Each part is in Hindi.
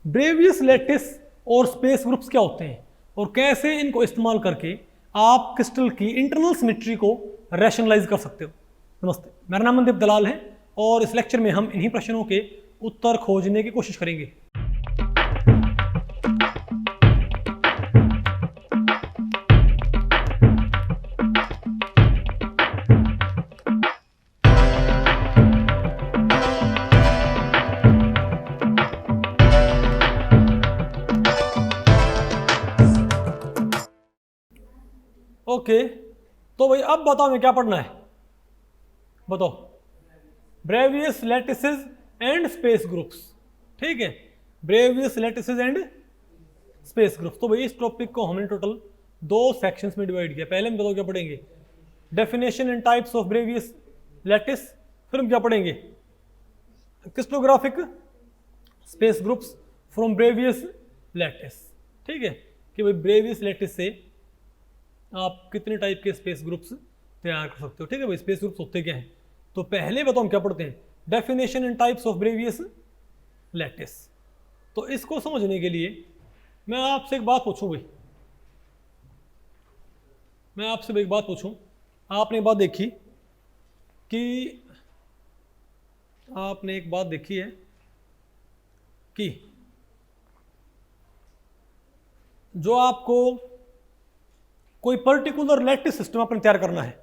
ब्रेवियस लैटिस और स्पेस ग्रुप्स क्या होते हैं और कैसे इनको इस्तेमाल करके आप क्रिस्टल की इंटरनल सिमेट्री को रैशनलाइज कर सकते हो। नमस्ते, मेरा नाम मनदीप दलाल है और इस लेक्चर में हम इन्हीं प्रश्नों के उत्तर खोजने की कोशिश करेंगे। ओके, तो भाई अब बताओ हमें क्या पढ़ना है, बताओ। Bravais lattices and space groups, ठीक है, Bravais lattices and space groups. तो भाई इस टॉपिक को हमने टोटल 2 सेक्शंस में डिवाइड किया। पहले हम बताओ क्या पढ़ेंगे, definition and types of Bravais lattice, फिर हम क्या पढ़ेंगे, crystallographic space groups from Bravais lattice, ठीक है, कि भाई ब्रेवियस लैटिस से आप कितने टाइप के स्पेस ग्रुप्स तैयार कर सकते हो, ठीक है भाई। स्पेस ग्रुप्स होते क्या हैं, तो पहले बताओ हम क्या पढ़ते हैं, definition and types of Bravais lattice. तो इसको समझने के लिए मैं आपसे एक बात पूछूं भाई, मैं आपसे एक बात पूछूं। आपने एक बात देखी कि आपने एक बात देखी है कि जो आपको कोई पर्टिकुलर लैटिस सिस्टम आपने तैयार करना है,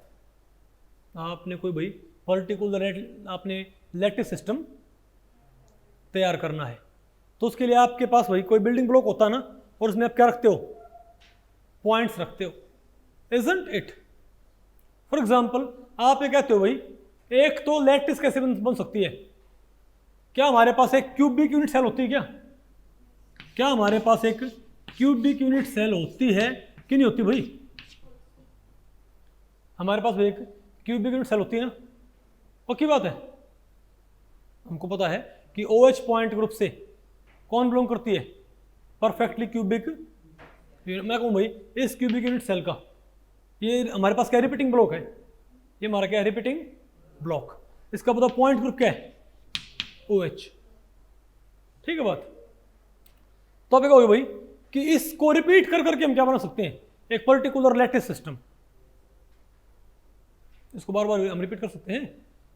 आपने कोई भाई पर्टिकुलर आपने लैटिस सिस्टम तैयार करना है, तो उसके लिए आपके पास भाई कोई बिल्डिंग ब्लॉक होता है ना, और उसमें आप क्या रखते हो, पॉइंट्स रखते हो, इजंट इट। फॉर एग्जांपल आप ये कहते हो भाई एक तो लैटिस कैसे बन सकती है, क्या हमारे पास एक क्यूबिक यूनिट सेल होती है, क्या हमारे पास एक क्यूबिक यूनिट सेल होती है कि नहीं होती भाई, हमारे पास एक क्यूबिक यूनिट सेल होती है ना, पक्की बात है। हमको पता है कि OH पॉइंट ग्रुप से कौन बिलोंग करती है, परफेक्टली क्यूबिक। मैं कहूँ भाई इस क्यूबिक यूनिट सेल का ये हमारे पास क्या रिपीटिंग ब्लॉक है, ये हमारा क्या है रिपीटिंग ब्लॉक, इसका पता पॉइंट ग्रुप क्या है, OH, ठीक है बात। तो आप कहोगे भाई कि इसको रिपीट कर करके हम क्या बना सकते हैं, एक पर्टिकुलर लैटिस सिस्टम, इसको बार बार हम रिपीट कर सकते हैं,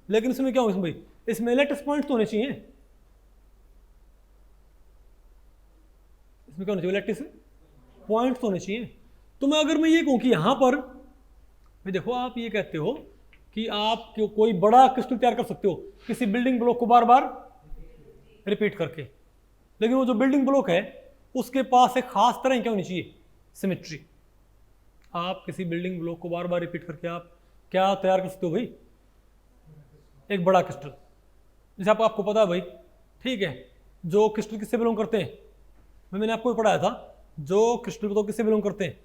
लेकिन इसमें क्या हो, इसमें भाई इसमें लैटिस पॉइंट तो होने चाहिए, इसमें क्या होना चाहिए, लैटिस पॉइंट तो होने चाहिए। तो मैं अगर मैं ये कहूं कि यहां पर भाई देखो, आप ये कहते हो कि आप कोई बड़ा क्रिस्टल तैयार कर सकते हो किसी बिल्डिंग ब्लॉक को बार बार रिपीट करके, लेकिन वो जो बिल्डिंग ब्लॉक है उसके पास एक खास तरह क्या होनी चाहिए, सिमेट्री। आप किसी बिल्डिंग ब्लॉक को बार बार रिपीट करके आप क्या तैयार कर सकते हो भाई, एक बड़ा क्रिस्टल। जैसे आपको पता है भाई, ठीक है, जो क्रिस्टल किससे बिलोंग करते हैं, मैंने आपको पढ़ाया था, जो क्रिस्टल बताओ किससे बिलोंग करते हैं,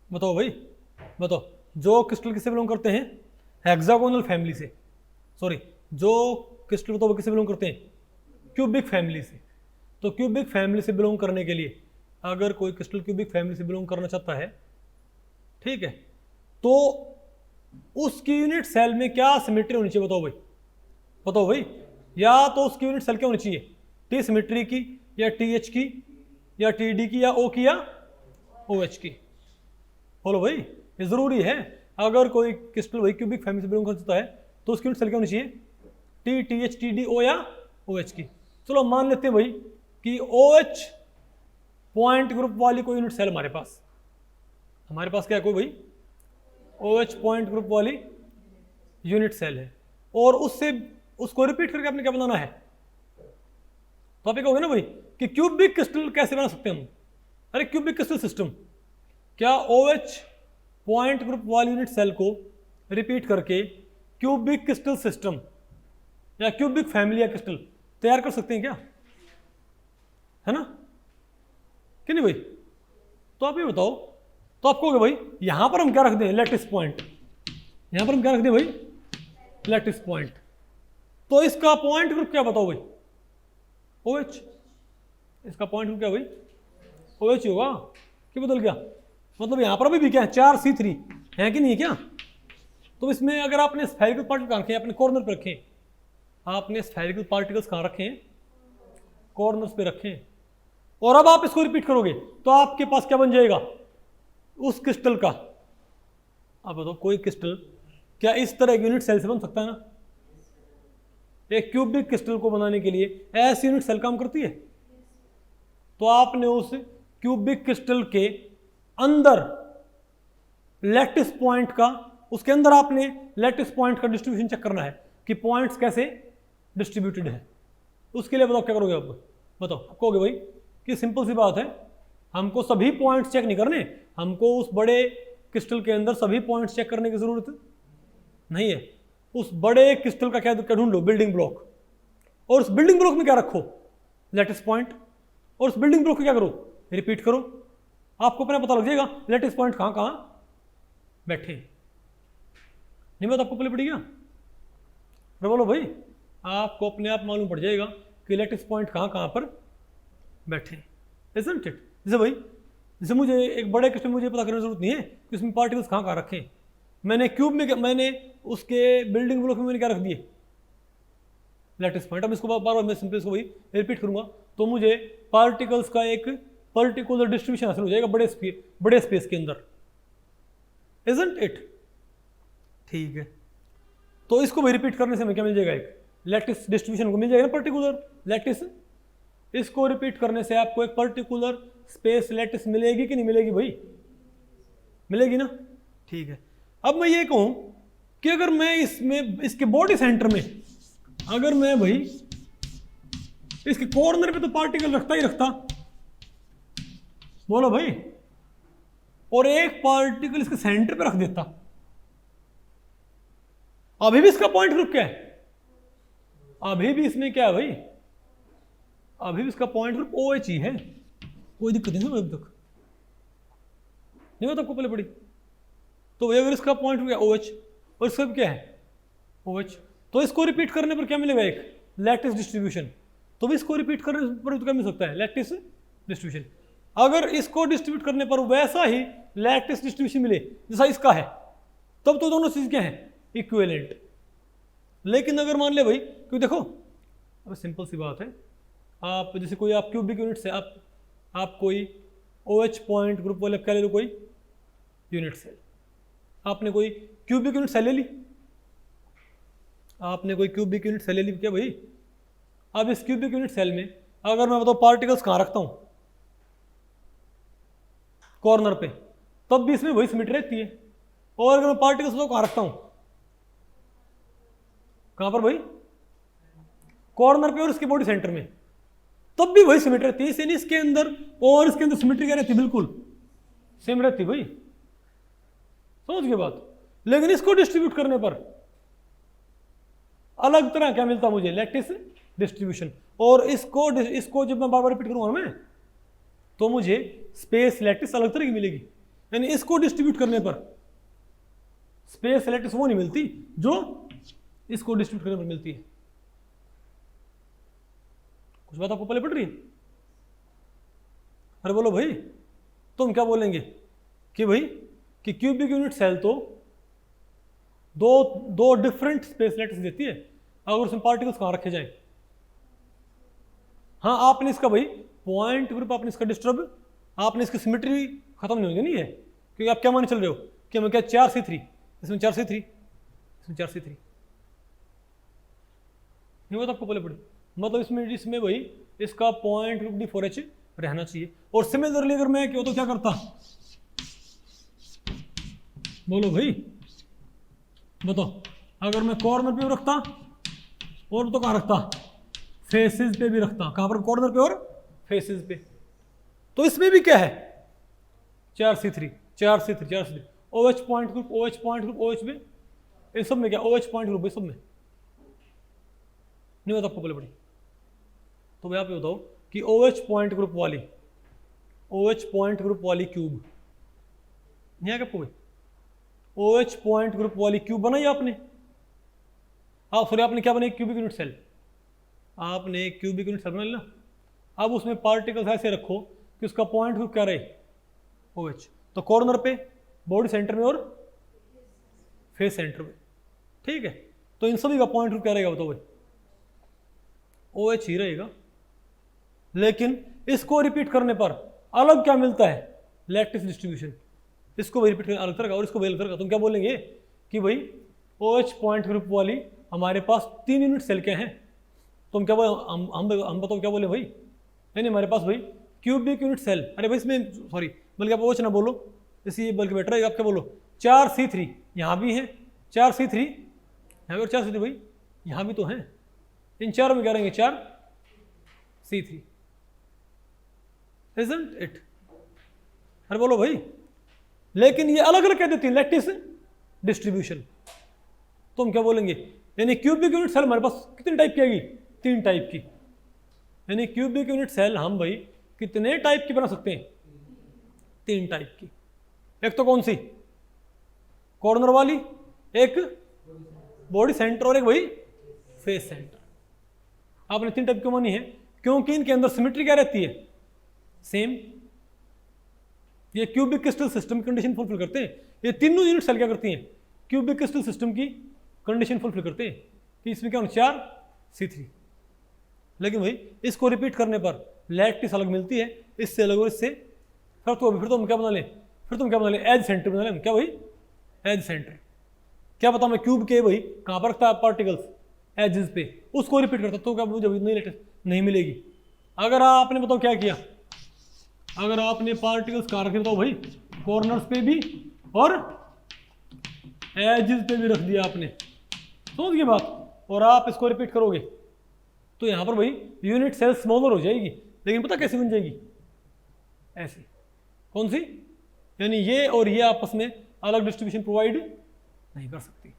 बताओ भाई, बताओ, जो क्रिस्टल किससे बिलोंग करते हैं, हेक्सागोनल फैमिली से, सॉरी, जो क्रिस्टल बताओ किससे बिलोंग करते हैं, क्यूबिक फैमिली से। तो क्यूबिक फैमिली से बिलोंग करने के लिए अगर कोई क्रिस्टल क्यूबिक फैमिली से बिलोंग करना चाहता है, ठीक है, तो उसकी यूनिट सेल में क्या सिमेट्री होनी चाहिए, बताओ भाई, बताओ भाई, या तो उसकी यूनिट सेल क्या होनी चाहिए, टी सिमेट्री की या TH की या TD की या O की या OH की, बोलो भाई, ये जरूरी है। अगर कोई क्रिस्टल भाई क्यूबिक फैमिली से बिलोंग करता है तो उसकी यूनिट सेल क्या होनी चाहिए, T, TH, TD, O या OH की। चलो मान लेते हैं भाई कि OH पॉइंट ग्रुप वाली कोई यूनिट सेल हमारे पास क्या है, कोई भाई OH पॉइंट ग्रुप वाली यूनिट सेल है, और उसको रिपीट करके आपने क्या बनाना है, तो आप कहोगे ना भाई कि क्यूबिक क्रिस्टल कैसे बना सकते हैं हम, अरे क्यूबिक क्रिस्टल सिस्टम, क्या OH पॉइंट ग्रुप वाली यूनिट सेल को रिपीट करके क्यूबिक क्रिस्टल सिस्टम या क्यूबिक फैमिली या क्रिस्टल तैयार कर सकते हैं क्या, है ना कि नहीं भाई। तो आप ये बताओ, तो आप कहोगे भाई यहां पर हम क्या रख दें, लैटिस पॉइंट, यहां पर हम क्या रख दें भाई, लैटिस पॉइंट। तो इसका पॉइंट ग्रुप क्या बताओ भाई, OH, इसका पॉइंट ग्रुप क्या भाई, OH ही होगा, कि बदल गया, मतलब यहां पर भी क्या है, 4C3 है कि नहीं है क्या। तो इसमें अगर आपने स्फेरिकल पार्टिकल कहाँ रखे हैं, अपने कॉर्नर पर रखे, आपने स्फेरिकल पार्टिकल्स कहाँ रखे हैं, कॉर्नर्स पे रखें, और अब आप इसको रिपीट करोगे तो आपके पास क्या बन जाएगा उस क्रिस्टल का। अब बताओ कोई क्रिस्टल क्या इस तरह एक यूनिट सेल से बन सकता है ना? एक क्यूबिक क्रिस्टल को बनाने के लिए ऐसी यूनिट सेल काम करती है। तो आपने उस क्यूबिक क्रिस्टल के अंदर लैटिस पॉइंट का, उसके अंदर आपने लैटिस पॉइंट का डिस्ट्रीब्यूशन चेक करना है कि पॉइंट्स कैसे डिस्ट्रीब्यूटेड है। उसके लिए बताओ क्या करोगे आप? बताओ, आप कहोगे भाई कि सिंपल सी बात है, हमको सभी पॉइंट्स चेक नहीं करने, हमको उस बड़े क्रिस्टल के अंदर सभी पॉइंट्स चेक करने की जरूरत नहीं है। उस बड़े क्रिस्टल का क्या ढूंढ लो? बिल्डिंग ब्लॉक, और उस बिल्डिंग ब्लॉक में क्या रखो? लैटिस पॉइंट, और उस बिल्डिंग ब्लॉक को क्या करो? रिपीट करो, आपको अपना पता लग जाएगा लैटिस पॉइंट कहां कहां बैठे। नहीं बात आपको पहले पड़ी क्या? बोलो भाई, आपको अपने आप मालूम पड़ जाएगा कि लैटिस पॉइंट कहां कहां पर बैठे। Isn't it? जैसे भाई, जैसे मुझे एक बड़े क्वेश्चन मुझे पता करने की जरूरत नहीं है कि उसमें पार्टिकल्स कहां कहां रखे। मैंने क्यूब में, मैंने उसके बिल्डिंग ब्लॉक में मैंने क्या रख दिए? Lattice point. अब इसको बार बार मैं सिंपल इसको भाई रिपीट करूंगा तो मुझे पार्टिकल्स का एक पर्टिकुलर डिस्ट्रीब्यूशन हासिल हो जाएगा बड़े स्पेस के अंदर। Isn't it? ठीक है, तो इसको भी रिपीट करने से हमें क्या मिल जाएगा? एक लैटिस डिस्ट्रीब्यूशन को मिल जाएगा ना, पर्टिकुलर लैटिस। इसको रिपीट करने से आपको एक पर्टिकुलर स्पेस लैटिस मिलेगी कि नहीं मिलेगी भाई? मिलेगी ना? ठीक है, अब मैं ये कहूं कि अगर मैं इसमें इसके बॉडी सेंटर में, अगर मैं भाई इसके कॉर्नर पे तो पार्टिकल रखता ही रखता, बोलो भाई, और एक पार्टिकल इसके सेंटर पे रख देता, अभी भी इसका पॉइंट ग्रुप क्या है? अभी भी इसमें क्या है भाई? अभी भी इसका पॉइंट ग्रुप OH ही है, कोई दिक्कत नहीं है अभी तक। नहीं होता आपको पहले पड़ी? तो अगर इसका पॉइंट ग्रुप क्या OH, और इसका क्या है OH, तो इसको रिपीट करने पर क्या मिलेगा? एक लैटिस डिस्ट्रीब्यूशन। तो भी इसको रिपीट करने पर तो क्या मिल सकता है? Lattice distribution. अगर इसको डिस्ट्रीब्यूट करने पर वैसा ही लैटिस डिस्ट्रीब्यूशन मिले जैसा इसका है, तब तो दोनों चीज क्या है? इक्विवेलेंट। लेकिन अगर मान ले भाई, क्यों देखो, अब सिंपल सी बात है, आप जैसे कोई आप क्यूबिक यूनिट से आप कोई OH पॉइंट ग्रुप वाले क्या ले लो, कोई यूनिट सेल, आपने कोई क्यूबिक यूनिट सेल ले ली, आपने कोई क्यूबिक यूनिट सेल ले ली क्या भाई? अब इस क्यूबिक यूनिट सेल में अगर मैं बताऊं पार्टिकल्स कहां रखता हूं? कॉर्नर पे, तब भी इसमें वही सिमेट्री रहती है। और अगर मैं पार्टिकल्स को कहां रखता हूं? कहां पर भाई? कॉर्नर पे और इसके बॉडी सेंटर में, तब भी वही सिमेट्री रहती है। इसलिए इसके अंदर और इसके अंदर सिमेट्री क्या रहती है? बिल्कुल सेम रहती भाई, समझ गए बात? लेकिन इसको डिस्ट्रीब्यूट करने पर अलग तरह क्या मिलता मुझे? Lattice distribution. और इसको जब मैं बार बार रिपीट करूंगा मैं, तो मुझे स्पेस लैटिस अलग तरह की मिलेगी। यानी इसको डिस्ट्रीब्यूट करने पर स्पेस लैटिस वो नहीं मिलती जो इसको डिस्ट्रीब्यूट करने पर मिलती है। कुछ बात आपको पहले पड़ रही है? अरे बोलो भाई, तुम क्या बोलेंगे कि भाई कि क्यूबिक यूनिट सेल तो दो डिफरेंट स्पेस लैटिस देती है अगर उसमें पार्टिकल्स कहां रखे जाए। हाँ, आपने इसका भाई पॉइंट ग्रुप, आपने इसका डिस्टर्ब, आपने इसकी सिमेट्री खत्म नहीं होगी, नहीं है? क्योंकि आप क्या मान चल रहे हो कि हमें क्या 4C3, इसमें 4C3, इसमें 4C3 नहीं होता आपको पहले पड़ी? मतलब इसमें भाई इसका पॉइंट ग्रुप D4H रहना चाहिए। और सिमिलरली अगर मैं क्यों तो क्या करता, बोलो भाई, बताओ, अगर मैं कॉर्नर पे रखता और तो कहां रखता? फेसेस पे भी रखता। कहां पर? कॉर्नर पे और फेसेस पे। तो इसमें भी क्या है? 4C3 OH point group, OH point group, OH में, इन सब में क्या OH पॉइंट ग्रुप, सब में नहीं होता आपको पहले पड़ी? तो मैं आप ये बताओ कि OH पॉइंट ग्रुप वाली क्यूब नहीं आएगा आपको भाई? OH पॉइंट ग्रुप वाली क्यूब बनाई आपने, सॉरी आपने क्या बनाई? Cubic unit cell. आपने क्यूबिक यूनिट सेल बना लिया। अब उसमें पार्टिकल्स ऐसे रखो कि उसका पॉइंट ग्रुप क्या रहे? OH। तो कॉर्नर पे, बॉडी सेंटर में और फेस सेंटर में, ठीक है? तो इन सभी का पॉइंट ग्रुप क्या रहेगा बताओ भाई? OH ही रहेगा। लेकिन इसको रिपीट करने पर अलग क्या मिलता है, लैटिस डिस्ट्रीब्यूशन। इसको वही रिपीट करना अलग तरह का और इसको वही अलग तरह का। तुम क्या बोलेंगे कि भाई OH पॉइंट ग्रुप वाली हमारे पास 3 यूनिट सेल के हैं। तुम क्या बोले, हम बताओ क्या बोले भाई, नहीं हमारे पास भाई क्यूबिक यूनिट सेल, अरे भाई इसमें सॉरी बल्कि आप OH ना बोलो, इसलिए बल्कि बेटर है, आप क्या बोलो 4C3 यहाँ भी है, 4C3 यहाँ पर 4C3 भाई यहाँ भी तो हैं, इन चारों में क्या रहेंगे 4C3, isn't it? अरे बोलो भाई, लेकिन ये अलग अलग कह देती है लैटिस डिस्ट्रीब्यूशन। तो हम क्या बोलेंगे, यानी क्यूबिक यूनिट सेल हमारे पास कितने टाइप की आएगी, 3 टाइप की। यानी क्यूबिक यूनिट सेल हम भाई कितने टाइप की बना सकते हैं, 3 टाइप की। एक तो कौन सी, कॉर्नर वाली, एक बॉडी सेंटर और एक भाई फेस सेंटर। आपने 3 टाइप की मानी है क्योंकि इनके अंदर सिमेट्री क्या रहती है, सेम। ये क्यूबिक क्रिस्टल सिस्टम की कंडीशन फुलफिल करते हैं। ये तीनों यूनिट सेल क्या करती हैं, क्यूबिक क्रिस्टल सिस्टम की कंडीशन फुलफिल करते हैं कि इसमें क्या होना 4C3। लेकिन भाई इसको रिपीट करने पर लैटिस अलग मिलती है, इससे अलग और इससे, फिर तो हम क्या बना लें, एज सेंटर बना लें। क्या भाई, एज सेंटर। क्या पता मैं क्यूब के भाई कहाँ पर रखता है पार्टिकल्स, एजेस पे, उसको रिपीट करता तो क्या मुझे नई लैटिस नहीं मिलेगी। अगर आपने बताओ क्या किया, अगर आपने पार्टिकल्स कहाँ रखे बताओ भाई, कॉर्नर्स पे भी और एजेस पे भी रख दिया आपने, समझ गए बात। और आप इसको रिपीट करोगे तो यहाँ पर भाई यूनिट सेल स्मॉलर हो जाएगी, लेकिन पता कैसे बन जाएगी, ऐसे। कौन सी, यानी ये और ये आपस में अलग डिस्ट्रीब्यूशन प्रोवाइड नहीं कर सकती।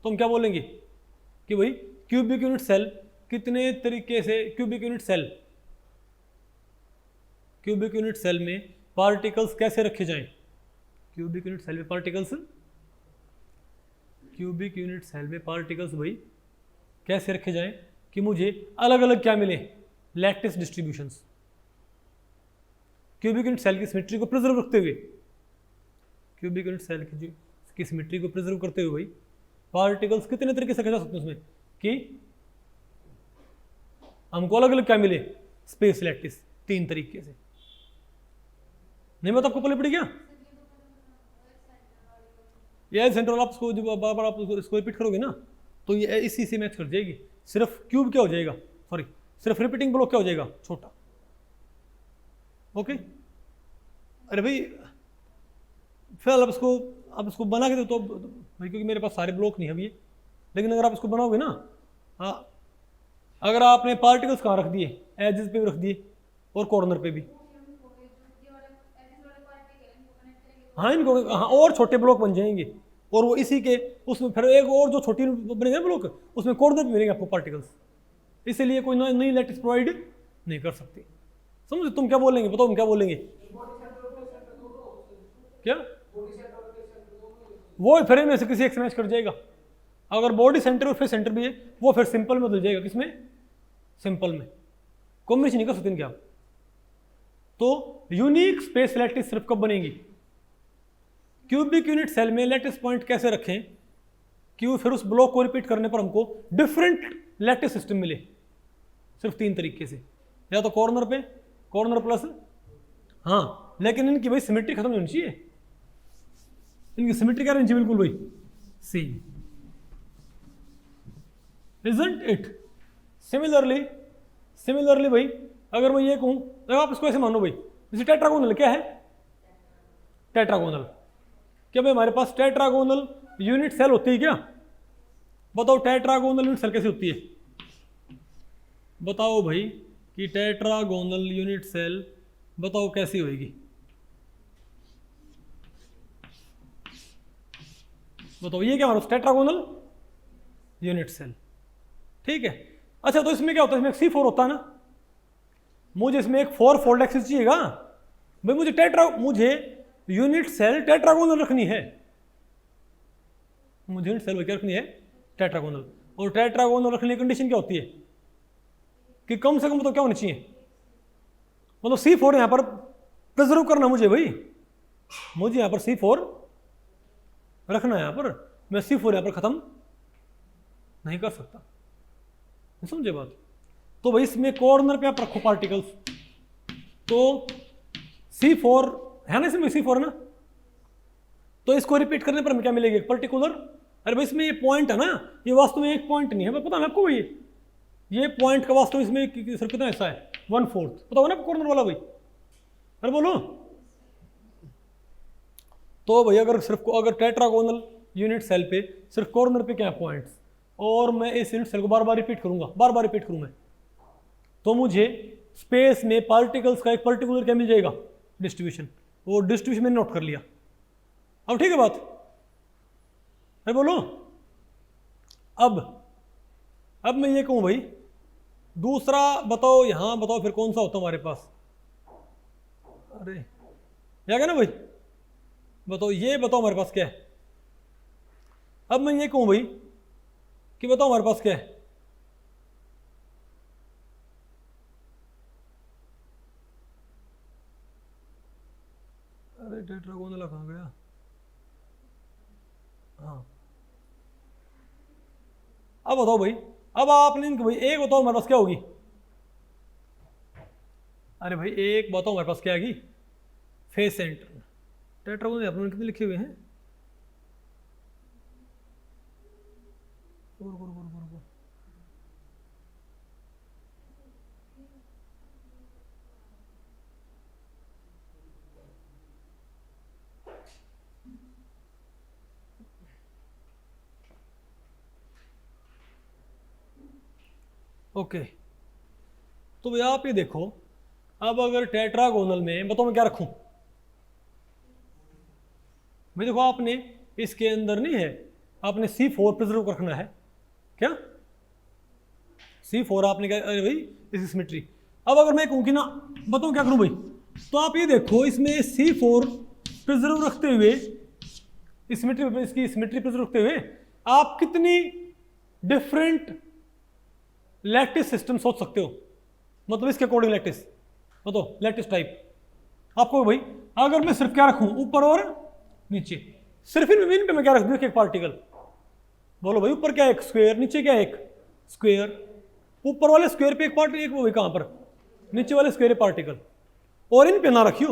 तो हम क्या बोलेंगे कि भाई क्यूबिक यूनिट सेल कितने तरीके से, क्यूबिक यूनिट सेल में पार्टिकल्स कैसे रखे जाएं, क्यूबिक यूनिट सेल में पार्टिकल्स भाई कैसे रखे जाएं कि मुझे अलग अलग क्या मिले, lattice distributions. Cubic unit cell की सिमेट्री को प्रिजर्व रखते हुए, क्यूबिक यूनिट सेल की सिमेट्री को प्रिजर्व करते हुए भाई पार्टिकल्स कितने तरीके से रखे जा सकते हैं उसमें कि हमको अलग अलग क्या मिले, स्पेस लैटिस, 3 तरीके से। नहीं मतलब आपको पहले पड़ी क्या, ये सेंट्रल आप उसको बार बार आप इसको रिपीट करोगे ना तो ये इसी से मैच कर जाएगी। सिर्फ क्यूब क्या हो जाएगा, सॉरी सिर्फ रिपीटिंग ब्लॉक क्या हो जाएगा, छोटा। ओके, अरे भाई फिलहाल अब इसको बना के दो तो भाई, क्योंकि मेरे पास सारे ब्लॉक नहीं है अभी, लेकिन अगर आप इसको बनाओगे ना, हाँ, अगर आपने पार्टिकल्स कहाँ रख दिए, एजेस पे भी रख दिए और कॉर्नर पे भी, हाँ इनको, हाँ और छोटे ब्लॉक बन जाएंगे और वो इसी के उसमें फिर एक और जो छोटी बनेंगे ब्लॉक, उसमें कॉर्नर पे मिलेंगे आपको पार्टिकल्स। इसीलिए कोई नई लैटिस प्रोवाइड नहीं कर सकती। समझ, तुम क्या बोलेंगे बताओ, हम क्या बोलेंगे, क्या वो फिर में से किसी एक से मैच कर जाएगा। अगर बॉडी सेंटर और फेस सेंटर भी है वो फिर सिंपल में बदल जाएगा, किसमें, सिंपल में, कॉम्बिनेशन नहीं कर सकते इनके आप। तो यूनिक स्पेस लैटिस सिर्फ कब बनेगी, क्यूबिक यूनिट सेल में लैटिस पॉइंट कैसे रखें कि फिर उस ब्लॉक को रिपीट करने पर हमको डिफरेंट लैटिस सिस्टम मिले, सिर्फ 3 तरीके से, या तो कॉर्नर पे, कॉर्नर प्लस, हाँ लेकिन इनकी भाई सिमेट्री खत्म नहीं होनी चाहिए, इनकी सिमेट्री क्या रहनी चाहिए बिल्कुल भाई सेम, isn't it? सिमिलरली भाई अगर मैं ये कहूं, अगर आप इसको ऐसे मानो भाई, जैसे टेट्रागोनल क्या है, टेट्रागोनल, क्या भाई हमारे पास टेट्रागोनल यूनिट सेल होती है क्या, बताओ टेट्रागोनल यूनिट सेल कैसी होती है, बताओ भाई कि टेट्रागोनल यूनिट सेल बताओ कैसी होगी, बताओ, ये क्या हमारा टेट्रागोनल यूनिट सेल, ठीक है। अच्छा तो इसमें क्या होता है, इसमें एक C4 होता है ना, मुझे इसमें एक 4 फोल्ड एक्सिस चाहिएगा भाई, मुझे यूनिट सेल टेट्रागोनल रखनी है, मुझे यूनिट सेल क्या रखनी है, टेट्रागोनल। और टेट्रागोनल रखने की कंडीशन क्या होती है कि कम से कम तो क्या होनी चाहिए, मतलब C4 यहां पर प्रिजर्व करना मुझे भाई, मुझे यहां पर C4 रखना है, यहां पर मैं C4 यहां पर खत्म नहीं कर सकता, समझे बात। तो भाई इसमें कॉर्नर पे आप रखो पार्टिकल्स, तो C4 है ना, इसमें C4 है ना, तो इसको रिपीट करने पर हमें क्या मिलेगा, एक पर्टिकुलर, अरे भाई इसमें ये पॉइंट है ना, ये वास्तव में एक पॉइंट नहीं है, पता है आपको भाई, ये पॉइंट का वास्तव में इसमें सर कितना ऐसा है 1/4, पता होगा ना कॉर्नर वाला भाई, अरे बोलो। तो भाई अगर टेट्रागोनल यूनिट सेल पे सिर्फ कॉर्नर पे क्या है पॉइंट्स, और मैं इस यूनिट सेल को बार बार रिपीट करूंगा, बार बार रिपीट करूँ मैं, तो मुझे स्पेस में पार्टिकल्स का एक पर्टिकुलर क्या मिल जाएगा, डिस्ट्रीब्यूशन। वो डिस्ट्रीब्यूशन मैंने नोट कर लिया, अब ठीक है बात, अरे बोलो। अब मैं ये कहूँ भाई, दूसरा बताओ, यहां बताओ फिर कौन सा होता हमारे पास, अरे क्या ना भाई, बताओ, ये बताओ हमारे पास क्या है। अब मैं ये कहूं भाई कि बताओ हमारे पास क्या है, अरे टेट्रागोनल कहां गया, हाँ अब बताओ भाई, अब आपने भाई एक बताओ हमारे पास क्या होगी, अरे भाई एक बताओ हमारे पास क्या आएगी, फेस सेंटर। टेट्रागोनल अपने कितने लिखे हुए हैं, ओके। तो भैया आप ये देखो, अब अगर टेट्रागोनल में बताओ मैं क्या रखूं भाई, देखो आपने इसके अंदर नहीं है, आपने C4 प्रिजर्व रखना है, क्या C4 आपने क्या, अरे भाई इसकी सिमेट्री। अब अगर मैं कहूं कि ना बताऊं क्या करूं भाई, तो आप ये देखो इसमें C4 प्रिजर्व रखते हुए, इसकी सिमेट्री प्रिजर्व रखते हुए आप कितनी डिफरेंट लैटिस सिस्टम सोच सकते हो, मतलब इसके अकॉर्डिंग लैटिस, बताओ लैटिस टाइप आपको भाई। अगर मैं सिर्फ क्या रखूं, ऊपर और नीचे, सिर्फ इन पे मैं क्या रख दूं, एक पार्टिकल, बोलो भाई ऊपर क्या एक स्क्वायर, नीचे क्या एक स्क्वायर, ऊपर वाले स्क्वायर पे एक पार्टिकल, एक वो कहां पर, नीचे वाले स्क्वायर पार्टिकल, और इन पे ना रखियो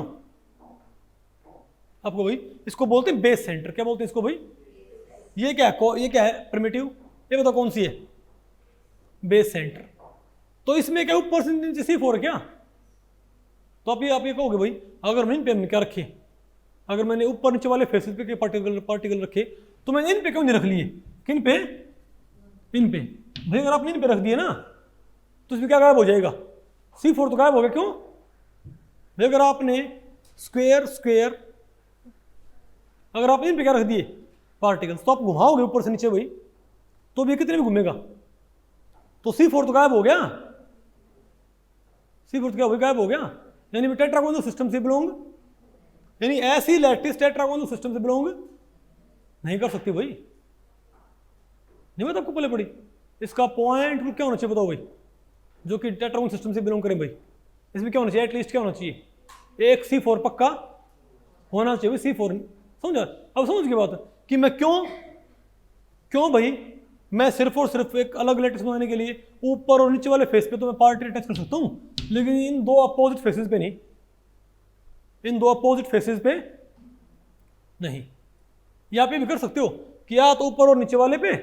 आपको भाई, इसको बोलते हैं बेस सेंटर, क्या बोलते हैं इसको भाई, ये क्या है प्रिमिटिव, ये बताओ कौन सी है, बेस सेंटर। तो इसमें क्या ऊपर से नीचे C4 क्या, तो आप ये कहोगे भाई, अगर मैं इन पे क्या रखे, अगर मैंने ऊपर नीचे वाले फेसेस पे पार्टिकल रखे, तो मैंने इन पे क्यों नहीं रख लिए, किन पे, इन पे भाई। अगर आपने इन पे रख दिए ना, तो इसमें क्या गायब हो जाएगा, C4 तो गायब हो गया, क्यों भाई, अगर आपने स्क्वायर अगर आप इन पे क्या रख दिए पार्टिकल्स, तो आप घुमाओगे ऊपर से नीचे भाई, तो भी कितने भी घूमेगा, तो C4 तो गायब हो गया, C4 तो क्या हो गया, गायब हो गया, यानी टेट्रागोनल सिस्टम से बिलोंग, यानी ऐसी लैटिस टेट्रागोनल सिस्टम से बिलोंग नहीं कर सकती भाई, नहीं बता आपको पहले पड़ी, इसका पॉइंट क्या होना चाहिए बताओ भाई, जो कि टेट्रागोनल सिस्टम से बिलोंग करें भाई, इसमें क्या होना चाहिए, एटलीस्ट क्या होना चाहिए, एक C4 पक्का होना चाहिए, C4, समझा। अब समझ की बात कि मैं क्यों भाई, मैं सिर्फ और सिर्फ एक अलग लैटिस बनाने के लिए ऊपर और नीचे वाले फेस पे तो मैं पार्टिकल अटैच कर सकता हूं, लेकिन इन दो अपोजिट फेसेस पे नहीं, इन दो अपोजिट फेसेस पे नहीं। यहां पे भी कर सकते हो कि या तो ऊपर और नीचे वाले पे,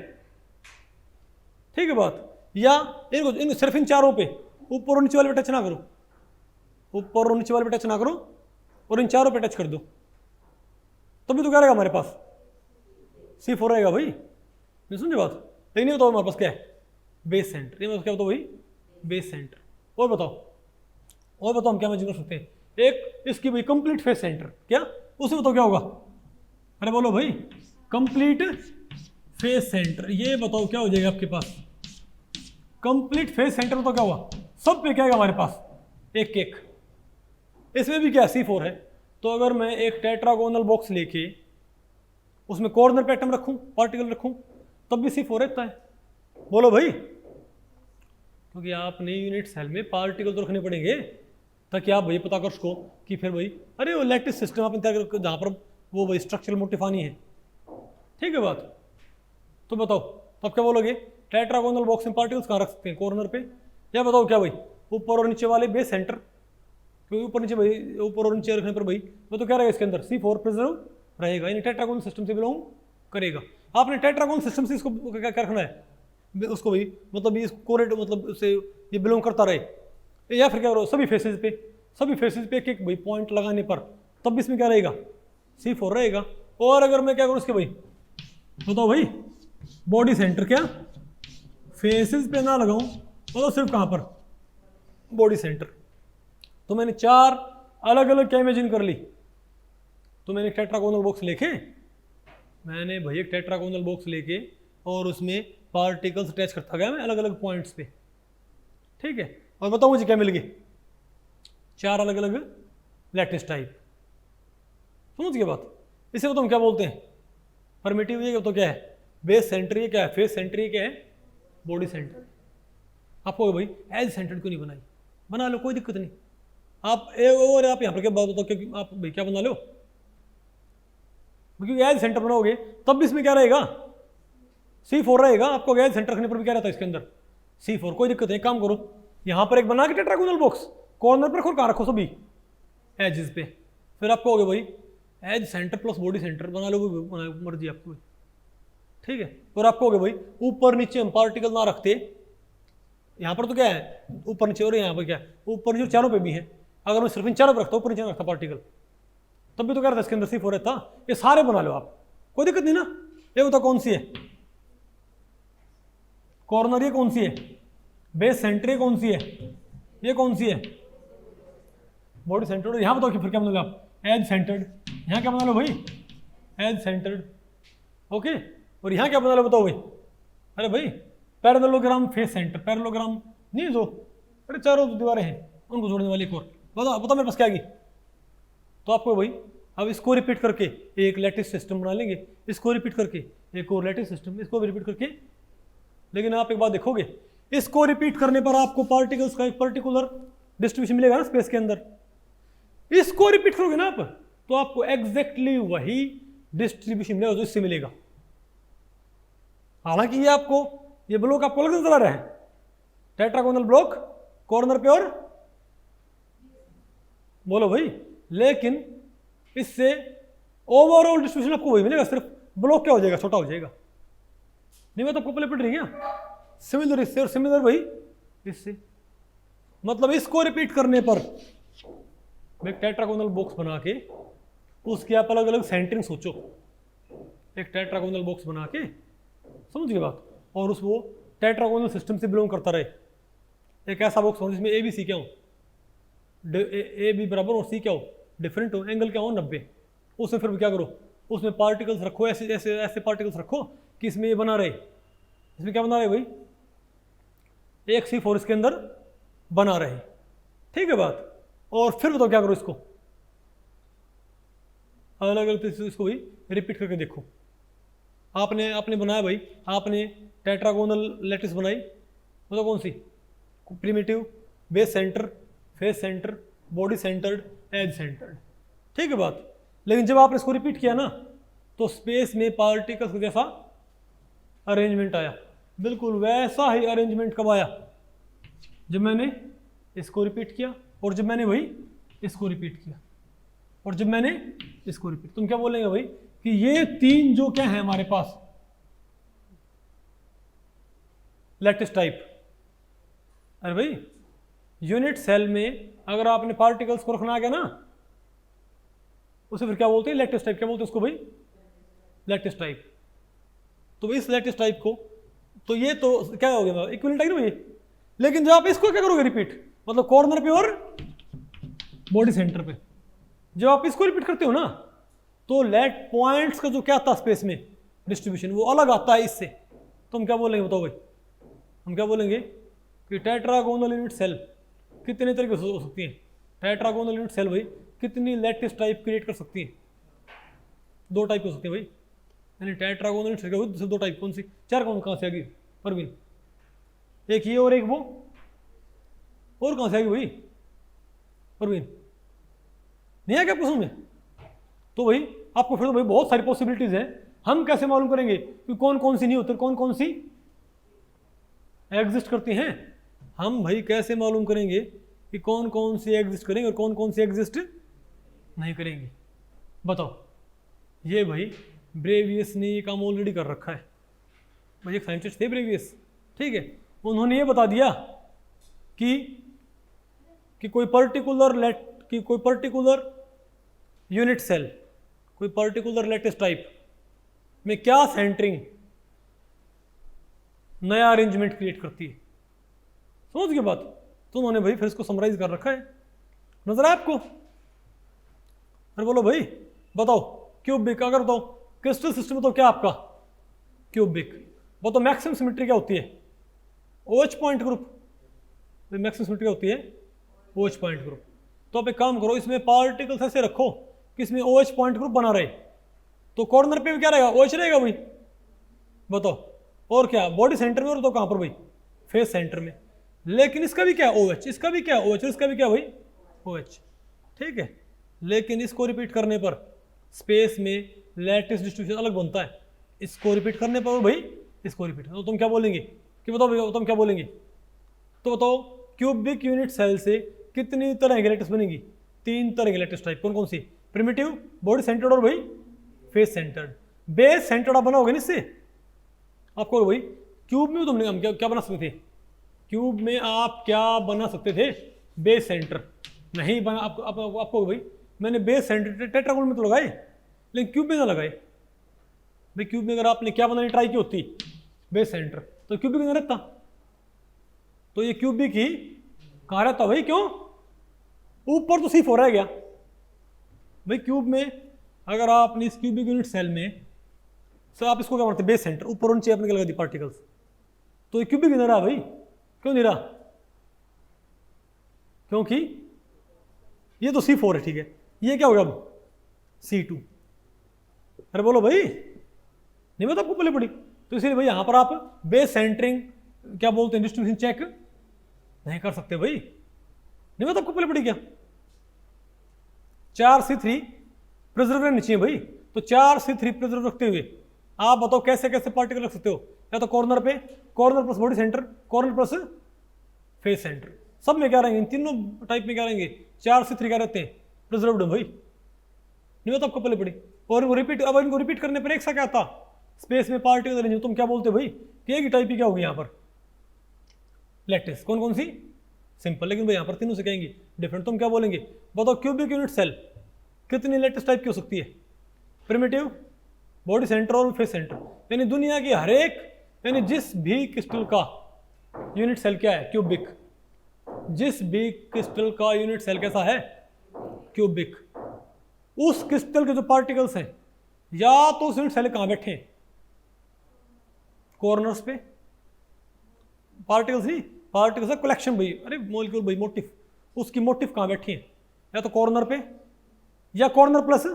ठीक है बात, या इनको सिर्फ इन चारों पे ऊपर और नीचे वाले पे टच ना करो, ऊपर और नीचे वाले पे टच ना करो, और इन चारों पे टच कर दो, तभी तो क्या रहेगा हमारे पास, C4 रहेगा भाई, नहीं समझे बात। लेकिन नहीं बताओ हमारे पास क्या है, बेस सेंटर, ये क्या बताओ भाई, बेस सेंटर। और बताओ हम क्या इमेजिन कर सकते हैं, एक इसकी भाई कंप्लीट फेस सेंटर, क्या उसमें बताओ क्या होगा, अरे बोलो भाई, कंप्लीट फेस सेंटर, ये बताओ क्या हो जाएगा आपके पास, कंप्लीट फेस सेंटर में तो क्या हुआ, सब पे क्या है हमारे पास, एक, इसमें भी क्या C4 है। तो अगर मैं एक टेट्रागोनल बॉक्स लेके उसमें कॉर्नर पे एटम रखूं, पार्टिकल रखूं, तब भी C4 रहता है, बोलो भाई, क्योंकि आपने यूनिट सेल में पार्टिकल तो रखने पड़ेंगे, ताकि आप भाई पता कर सको कि फिर भाई, अरे वो लैटिस सिस्टम आपने तैयार कर, जहाँ पर वो भाई स्ट्रक्चरल मोटिफानी है, ठीक है बात। तो बताओ तब क्या बोलोगे, टेट्रागोनल बॉक्स में पार्टिकल्स कहाँ रख सकते हैं, कॉर्नर पे, या बताओ क्या भाई, ऊपर और नीचे वाले बेस सेंटर, क्योंकि ऊपर नीचे भाई, ऊपर और नीचे रखने पर भाई वो तो क्या रहेगा इसके अंदर, C4 प्रिजर्व रहेगा, यानी टेट्रागोनल सिस्टम से बिलोंग करेगा। आपने टेट्रागोनल सिस्टम से इसको क्या रखना है, उसको भाई मतलब ये कोरेट मतलब उससे ये बिलोंग करता रहे, या फिर क्या करो सभी फेसेस पे एक एक भाई पॉइंट लगाने पर तब भी इसमें क्या रहेगा, C4 रहेगा। और अगर मैं क्या करूँ इसके भाई, बताओ भाई, बॉडी सेंटर क्या फेसेस पे ना लगाऊं, मतलब सिर्फ कहाँ पर, बॉडी सेंटर। तो मैंने 4 अलग अलग क्या इमेजिन कर ली, तो मैंने एक टेट्रागोनल बॉक्स लेके और उसमें पार्टिकल्स अटैच करता गया मैं अलग अलग पॉइंट्स पे, ठीक है। और बताओ मुझे क्या मिल गए, 4 अलग अलग लैटिस टाइप, समझ गए बात। इसे बताओ हम क्या बोलते हैं, परमिटिव, ये तो क्या है बेस सेंटर, ये क्या है फेस सेंटर, ये क्या है बॉडी सेंटर। आपको भाई एज सेंटर्ड क्यों नहीं बनाई, बना लो कोई दिक्कत नहीं। आप और आप यहाँ पर क्या बात बताओ, क्योंकि आप भाई क्या बना लो, क्योंकि एज सेंटर बनाओगे तब भी इसमें क्या रहेगा, C4 रहेगा। आपको एज सेंटर रखने पर भी क्या रहता है इसके अंदर, C4, कोई दिक्कत नहीं। काम करो, यहाँ पर एक बना के टेट्रागोनल बॉक्स कॉर्नर पर रखो, कहाँ रखो सभी एजेस पे, फिर आपको हो गया भाई edge centre plus body centre बना लो, मर्जी आपको, ठीक है। और आपको हो गया भाई ऊपर नीचे हम पार्टिकल ना रखते, यहाँ पर तो क्या है ऊपर नीचे, और यहाँ पर क्या है ऊपर नीचे, चारों पे भी है। अगर मैं सिर्फ इन चारों पे रखता, ऊपर नीचे रखता पार्टिकल, तब भी तो क्या रहता है इसके अंदर C4 रहता। ये सारे बना लो आप, कोई दिक्कत नहीं ना। ये बताओ कौन सी है कॉर्नर, ये कौन सी है बेस सेंटर, ये कौन सी है, ये कौन सी है बॉडी सेंटर्ड। यहाँ बताओ कि फिर क्या बना लो आप, एज सेंटर्ड। यहाँ क्या बना लो भाई, एज सेंटर्ड, ओके। और यहाँ क्या बना लो बताओ भाई, अरे भाई पैरेललोग्राम फेस सेंटर, पैरेललोग्राम नहीं जो, अरे चारों दीवारें हैं उनको जोड़ने वाली एक और, बताओ मेरे पास क्या आ गई। तो आपको भाई अब इसको रिपीट करके एक लैटिस सिस्टम बना लेंगे, इसको रिपीट करके एक और लैटिस सिस्टम, इसको भी रिपीट करके। लेकिन आप एक बात देखोगे, इसको रिपीट करने पर आपको पार्टिकल्स का एक पर्टिकुलर डिस्ट्रीब्यूशन मिलेगा ना स्पेस के अंदर। इसको रिपीट करोगे ना आप, तो आपको एग्जैक्टली वही डिस्ट्रीब्यूशन मिलेगा जो इससे मिलेगा। हालांकि ये ब्लॉक आपको अलग नजर आ रहा है, टेट्रागोनल ब्लॉक कॉर्नर पे, और बोलो भाई, लेकिन इससे ओवरऑल डिस्ट्रीब्यूशन आपको वही मिलेगा, सिर्फ ब्लॉक क्या हो जाएगा, छोटा हो जाएगा। नहीं मैं तो आपको पहले पढ़ रही है, सिमिलर इससे और सिमिलर भाई इससे। मतलब इसको रिपीट करने पर एक टेट्रागोनल बॉक्स बना के उसकी आप अलग अलग सेंटरिंग सोचो, एक टेट्रागोनल बॉक्स बना के, समझ गए बात। और उस वो टेट्रागोनल सिस्टम से बिलोंग करता रहे, एक ऐसा बॉक्स हो जिसमें A B C क्या हो, A B बराबर और C क्या हो डिफरेंट हो, एंगल क्या हो 90। उसमें फिर क्या करो, उसमें पार्टिकल्स रखो, ऐसे पार्टिकल्स रखो कि इसमें ये बना रहे, इसमें क्या बना रहे भाई, एक C4 इसके अंदर बना रहे, ठीक है बात। और फिर बताओ क्या करो, इसको अलग अलग इसको भी रिपीट करके देखो। आपने बनाया भाई, आपने टेट्रागोनल लैटिस बनाई, मतलब कौन सी, primitive, base centre, face centre, body centred, edge centred, ठीक है बात। लेकिन जब आपने इसको रिपीट किया ना, तो स्पेस में पार्टिकल्स जैसा अरेंजमेंट आया, बिल्कुल वैसा ही अरेंजमेंट कब आया, जब मैंने इसको रिपीट किया, और जब मैंने भाई इसको रिपीट किया, और जब मैंने इसको रिपीट। तुम क्या बोलेंगे भाई कि ये 3 जो क्या है हमारे पास लैटिस टाइप, अरे भाई यूनिट सेल में अगर आपने पार्टिकल्स को रखना आ गया ना, उसे फिर क्या बोलते हैं, लैटिस टाइप। क्या बोलते हैं उसको भाई, लैटिस टाइप। तो इस लैटिस टाइप को, तो ये तो क्या हो गया, इक्विवेलेंट है ना भाई। लेकिन जब आप इसको क्या करोगे रिपीट, मतलब कॉर्नर पे और बॉडी सेंटर पे, जब आप इसको रिपीट करते हो ना, तो लेट पॉइंट्स का जो क्या आता है स्पेस में डिस्ट्रीब्यूशन, वो अलग आता है इससे। तो हम क्या बोलेंगे बताओ भाई, हम क्या बोलेंगे कि टेट्रागोनल यूनिट सेल कितने तरीके से हो सकती हैं, टेट्रागोनल यूनिट सेल भाई कितनी लैटिस टाइप क्रिएट कर सकती हैं, 2 टाइप हो सकती है भाई, यानी टेट्रागोनल यूनिट सेल 2 टाइप, कौन सी, 4 कहाँ से आ गई परवीन, एक ये और एक वो, और कहाँ से आ गई भाई परवीन, नहीं है क्या आपको समझ में। तो भाई आपको फिर तो भाई बहुत सारी पॉसिबिलिटीज हैं, हम कैसे मालूम करेंगे कि कौन कौन सी नहीं होती, कौन कौन सी एग्जिस्ट करती हैं। हम भाई कैसे मालूम करेंगे कि कौन कौन सी एग्जिस्ट करेंगे और कौन कौन सी एग्जिस्ट नहीं करेंगे? बताओ। ये भाई ब्रेवियस ने ये काम ऑलरेडी कर रखा है। भाई एक साइंटिस्ट थे ब्रेवियस, ठीक है, उन्होंने ये बता दिया कि कोई पर्टिकुलर यूनिट सेल, कोई पर्टिकुलर लैटिस टाइप में क्या सेंटरिंग नया अरेंजमेंट क्रिएट करती है। समझ गए बात? तो उन्होंने भाई फिर इसको समराइज कर रखा है। नजर आया आपको? अरे बोलो भाई, बताओ क्यूबिक, अगर बताओ क्रिस्टल सिस्टम तो क्या आपका क्यूबिक, बताओ मैक्सिमम सिमेट्री क्या होती है? OH point group. Maximum symmetry क्या होती है? OH point group. तो आप एक काम करो, इसमें पार्टिकल्स ऐसे रखो कि इसमें OH पॉइंट ग्रुप बना रहे, तो कॉर्नर पे भी क्या रहेगा? OH रहेगा भाई। बताओ, और क्या बॉडी सेंटर में, और तो कहां पर भाई? फेस सेंटर में। लेकिन इसका भी क्या है? OH, इसका भी क्या है? OH, इसका भी क्या भाई? OH। ठीक है, लेकिन इसको रिपीट करने पर स्पेस में लैटिस डिस्ट्रीब्यूशन अलग बनता है। इसको रिपीट करने पर भाई इसको रिपीट, तो तुम क्या बोलेंगे कि बताओ भैया, तुम क्या बोलेंगे? तो बताओ क्यूबिक यूनिट सेल से कितनी तरह की लैटिस बनेगी? 3 तरह की लैटिस टाइप। कौन कौन सी? प्रिमिटिव, बॉडी सेंटर्ड और भाई फेस सेंटर्ड। बेस सेंटर्ड आप बना होगा इससे आपको भाई। क्यूब में तुमने हम क्या बना सकते थे? क्यूब में आप क्या बना सकते थे? बेस सेंटर नहीं बना आपको भाई। मैंने बेस सेंटर टेट्रागोनल में तो लगाए, लेकिन क्यूब में ना लगाए भाई। क्यूब में अगर आपने क्या बनाने ट्राई की होती बेस सेंटर, तो क्यूबिक ना रहता। तो ये क्यूबिक ही कहाँ रहता भाई? क्यों? ऊपर तो C4 रह गया भाई। क्यूब में अगर आपने इस क्यूबिक यूनिट सेल में सर आप इसको क्या करते? बेस सेंटर, ऊपर और नीचे आपने लगा दी पार्टिकल्स, तो ये क्यूबिक नहीं रहा भाई। क्यों नहीं रहा? क्योंकि ये तो C4 है, ठीक है, ये क्या होगा अब? C2। अरे बोलो भाई, नहीं मैं तो आपको पहले पड़ी। तो इसलिए भाई यहां पर आप बेस सेंटरिंग क्या बोलते हैं, डिस्ट्रीब्यूशन चेक नहीं कर सकते भाई। नहीं मैं तो आपको पहले पड़ी क्या? 4C3 प्रिजर्व रहनी चाहिए भाई। तो 4C3 प्रिजर्व रखते हुए आप बताओ कैसे कैसे पार्टिकल रख सकते हो? या तो कॉर्नर पे, corner plus body centre, corner plus face centre. सब में क्या रहेंगे? इन तीनों टाइप में क्या रहेंगे? 4C3 क्या रहते हैं? प्रिजर्व्ड भाई। नहीं तो आपको पहले पड़ी। और इनको रिपीट, अब इनको रिपीट करने पर एक सा क्या था? स्पेस में पार्टिकल अरेंज। तुम क्या बोलते हो भाई कि एक ही टाइप की क्या होगी यहाँ पर? लैटिस। कौन कौन सी? सिंपल। लेकिन भाई यहाँ पर तीनों से कहेंगे डिफरेंट। तुम क्या बोलेंगे? बताओ क्यूबिक यूनिट सेल कितनी लैटिस टाइप की हो सकती है? प्रिमिटिव, बॉडी सेंटर और फेस सेंटर। यानी दुनिया की हर एक, यानी जिस भी क्रिस्टल का यूनिट सेल क्या है? क्यूबिक। जिस भी क्रिस्टल का यूनिट सेल कैसा है? क्यूबिक। उस क्रिस्टल के जो पार्टिकल्स हैं, या तो उस यूनिट सेल कहां बैठे हैं? कॉर्नर्स पे। पार्टिकल्स नहीं, पार्टिकल्स कलेक्शन भाई। अरे मॉलिक्यूल भाई, मोटिफ, उसकी मोटिफ कहां बैठी है? या तो कॉर्नर पे, या कॉर्नर प्लस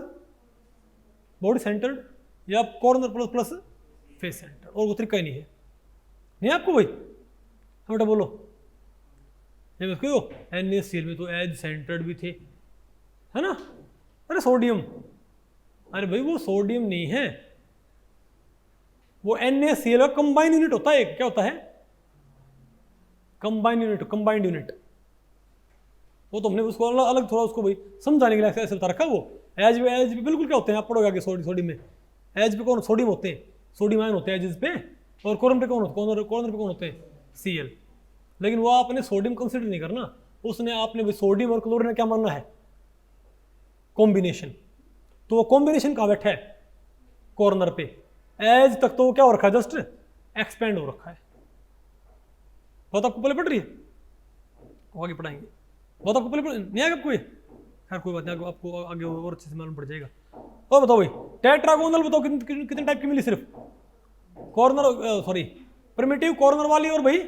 बॉडी सेंटर्ड, या corner plus plus face centre. और वो तरीका ही नहीं है। नहीं आपको भाई? बेटा बोलो। ये क्यों? NaCl में तो एज सेंटर्ड भी थे, है ना? अरे सोडियम, अरे भाई वो सोडियम नहीं है, वो NaCl का कंबाइन यूनिट होता है। क्या होता है? Combine unit, combined unit. वो तो हमने उसको अलग थोड़ा उसको भाई समझाने के लिए ऐसे बता रखा। वो एज पे बिल्कुल क्या होते हैं? आप पढ़ोगे आगे सोडियम में। एज पे कौन? सोडियम होते हैं, सोडियम आयन होते हैं एजेस पे। और कॉर्नर पे कौन होते हैं? कॉर्नर पे कौन होते हैं? Cl। लेकिन वो आपने सोडियम कंसिडर नहीं करना, उसने आपने भाई सोडियम और क्लोरीन क्या मानना है? कॉम्बिनेशन। तो वो कॉम्बिनेशन कहां बैठा है? कॉर्नर पे। एज तक तो वो क्या हो रखा है? जस्ट एक्सपेंड हो रखा है। बात आपको पहले पढ़ रही है? आगे पढ़ाएंगे। बात आपको पहले नहीं आएगा आपको? खैर कोई बात नहीं, आपको आगे और अच्छे से मालूम पड़ जाएगा। और बताओ भाई टेट्रागोनल बताओ कितने टाइप की मिली? सिर्फ कॉर्नर, सॉरी प्रिमिटिव, कॉर्नर वाली और भाई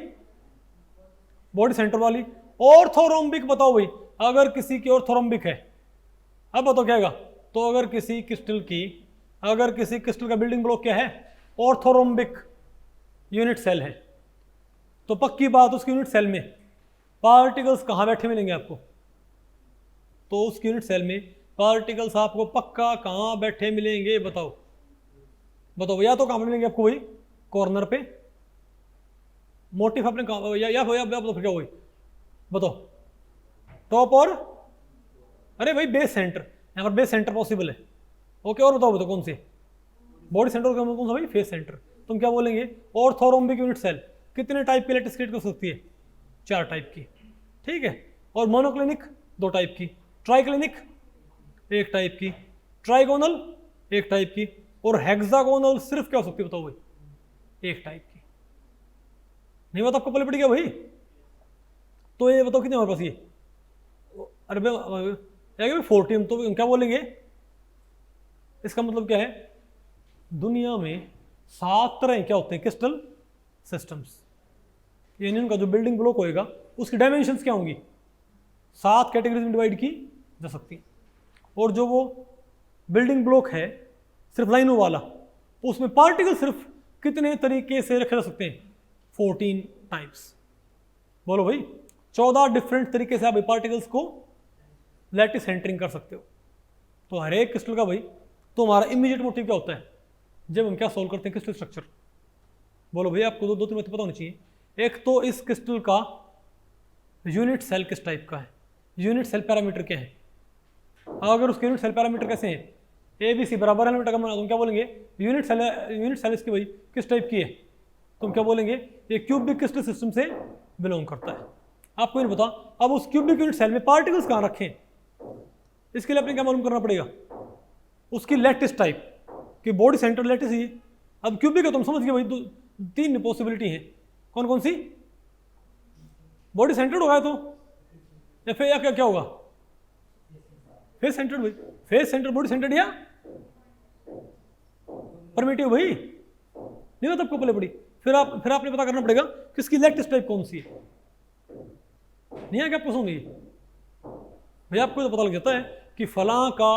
बॉडी सेंटर वाली। ऑर्थोरोम्बिक बताओ भाई, अगर किसी की ऑर्थोरोम्बिक है, अब बताओ क्या आएगा? तो अगर किसी क्रिस्टल का बिल्डिंग ब्लॉक क्या है? ऑर्थोरोम्बिक यूनिट सेल है, तो पक्की बात उसकी यूनिट सेल में पार्टिकल्स कहां बैठे मिलेंगे आपको? तो उस यूनिट सेल में पार्टिकल्स आपको पक्का कहां बैठे मिलेंगे? बताओ बताओ। या तो कहां मिलेंगे आपको भाई? कॉर्नर पे, मोटिफ आपने कहा या तो फिर क्या हुई बताओ, टॉप और अरे भाई बेस सेंटर, यहाँ पर बेस सेंटर पॉसिबल है। ओके और बताओ कौन से, बॉडी सेंटर कौन सा भाई, फेस सेंटर। तुम क्या बोलेंगे, ऑर्थोरोम्बिक यूनिट सेल कितने टाइप की लैटिस क्रिएट कर सकती है, 4 टाइप की, ठीक है। और मोनोक्लिनिक 2 टाइप की, ट्राइक्लिनिक 1 टाइप की, ट्राइगोनल 1 टाइप की, और हेक्सागोनल सिर्फ क्या हो सकती है बताओ भाई, 1 टाइप की। नहीं बता आपको पहले पड़ गया भाई। तो ये बताओ कितने हमारे पास ये, अरे भाई 14, तो क्या बोलेंगे, इसका मतलब क्या है, दुनिया में 7 तरह क्या होते हैं क्रिस्टल सिस्टम्स, यानी उनका जो बिल्डिंग ब्लॉक होएगा उसकी डायमेंशंस क्या होंगी, 7 कैटेगरीज में डिवाइड की जा सकती है। और जो वो बिल्डिंग ब्लॉक है सिर्फ लाइनों वाला, उसमें पार्टिकल सिर्फ कितने तरीके से रखे जा सकते हैं, 14 टाइप्स। बोलो भाई 14 डिफरेंट तरीके से आप पार्टिकल्स को लैटिस सेंटरिंग कर सकते हो। तो हर एक क्रिस्टल का भाई तो हमारा इमीडिएट मोटिव क्या होता है जब हम क्या सोल्व करते हैं क्रिस्टल स्ट्रक्चर। बोलो भाई आपको दो तीन बातें पता होनी चाहिए। एक तो इस क्रिस्टल का यूनिट सेल किस टाइप का है, यूनिट सेल पैरामीटर क्या है। अगर उसके यूनिट सेल पैरामीटर कैसे हैं, ए बी सी बराबर एलिमेंट का बना, तुम क्या बोलेंगे यूनिट सेल इसकी भाई किस टाइप की है, तुम क्या बोलेंगे ये क्यूबिक क्रिस्टल सिस्टम से बिलोंग करता है। आपको नहीं पता, अब उस क्यूबिक यूनिट सेल में पार्टिकल्स कहाँ रखें, इसके लिए अपने क्या मालूम करना पड़ेगा, उसकी लैटिस टाइप कि बॉडी सेंटर लैटिस ही। अब क्यूबिक है तुम समझ गए भाई, 3 पॉसिबिलिटी है, कौन कौन सी, बॉडी सेंटर्ड होगा तो, या फिर या क्या होगा फेस सेंटर्ड भाई, फेस सेंटर बॉडी सेंटर्ड या परमिटिव भाई, नहीं मतलब आपको पहले पड़ी। फिर आपने पता करना पड़ेगा किसकी लैटिस टाइप कौन सी है। नहीं है क्या आपको समझिए भाई, आपको तो पता लग जाता है कि फलां का,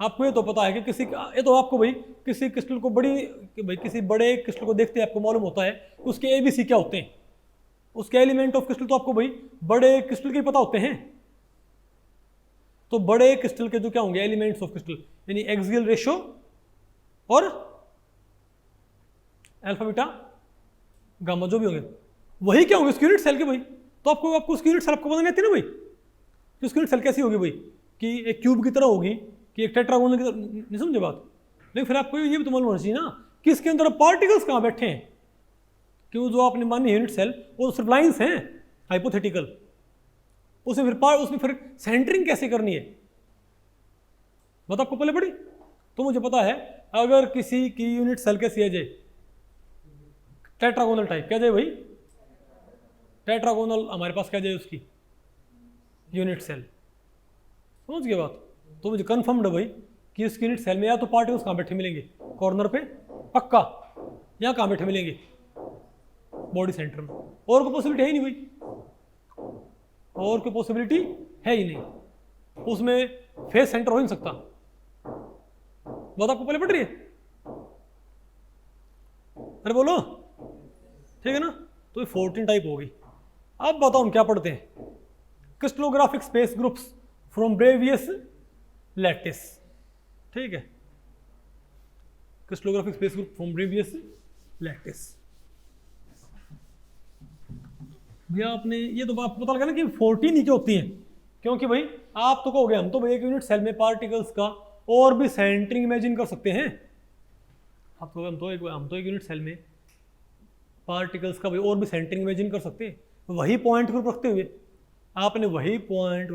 आपको ये तो पता है कि किसी का, ये तो आपको भाई किसी क्रिस्टल को भाई किसी बड़े क्रिस्टल को देखते हैं आपको मालूम होता है उसके ABC क्या होते हैं, उसके एलिमेंट ऑफ क्रिस्टल तो आपको भाई बड़े क्रिस्टल के पता होते हैं। तो बड़े क्रिस्टल के जो क्या होंगे एलिमेंट्स ऑफ क्रिस्टल, यानी एक्सियल रेशियो और अल्फा बीटा गामा जो भी होंगे वही क्या होंगे उसकी यूनिट सेल के भाई। तो आपको उसकी यूनिट सेल आपको पता नहीं आती ना भाई, कि उसकी यूनिट सेल कैसी होगी भाई, कि एक क्यूब की तरह होगी कि एक टेट्रागोनल की तरह, नहीं समझे बात। लेकिन फिर आपको ये भी तो मालूम होना चाहिए ना कि इसके अंदर पार्टिकल्स कहाँ बैठे हैं, कि वो जो आपने मानी यूनिट सेल वो सिर्फ लाइन्स हैं हाइपोथेटिकल, उसमें फिर सेंटरिंग कैसे करनी है बात आपको पहले पड़ी। तो मुझे पता है अगर किसी की यूनिट सेल कैसी है जाए, टेट्रागोनल टाइप क्या जाए भाई, टेट्रागोनल हमारे पास क्या जाए उसकी यूनिट सेल, समझ गए बात। तो मुझे कंफर्म्ड है भाई कि इसकी यूनिट सेल में या तो पार्टिकल्स कहाँ बैठे मिलेंगे, कॉर्नर पे पक्का, यहाँ कहाँ बैठे मिलेंगे बॉडी सेंटर में, और कोई पॉसिबिलिटी है ही नहीं भाई, और कोई पॉसिबिलिटी है ही नहीं, उसमें फेस सेंटर हो ही नहीं सकता। बात आपको पहले पड़ रही है, अरे बोलो ठीक है ना। तो ये 14 टाइप हो गई। अब बताओ हम क्या पढ़ते हैं, crystallographic space groups from Bravais lattice, ठीक है, crystallographic space group from Bravais lattice. भैया आपने ये तो आपको पता लगा ना कि 14 ही क्या होती हैं, क्योंकि भाई आप तो कहोगे हम तो भाई एक यूनिट सेल में पार्टिकल्स का और भी सेंटरिंग इमेजिन कर सकते हैं। आप तो हम तो एक यूनिट सेल में पार्टिकल्स का भाई और भी सेंटरिंग इमेजिन कर सकते हैं, वही पॉइंट ग्रुप रखते हुए आपने वही पॉइंट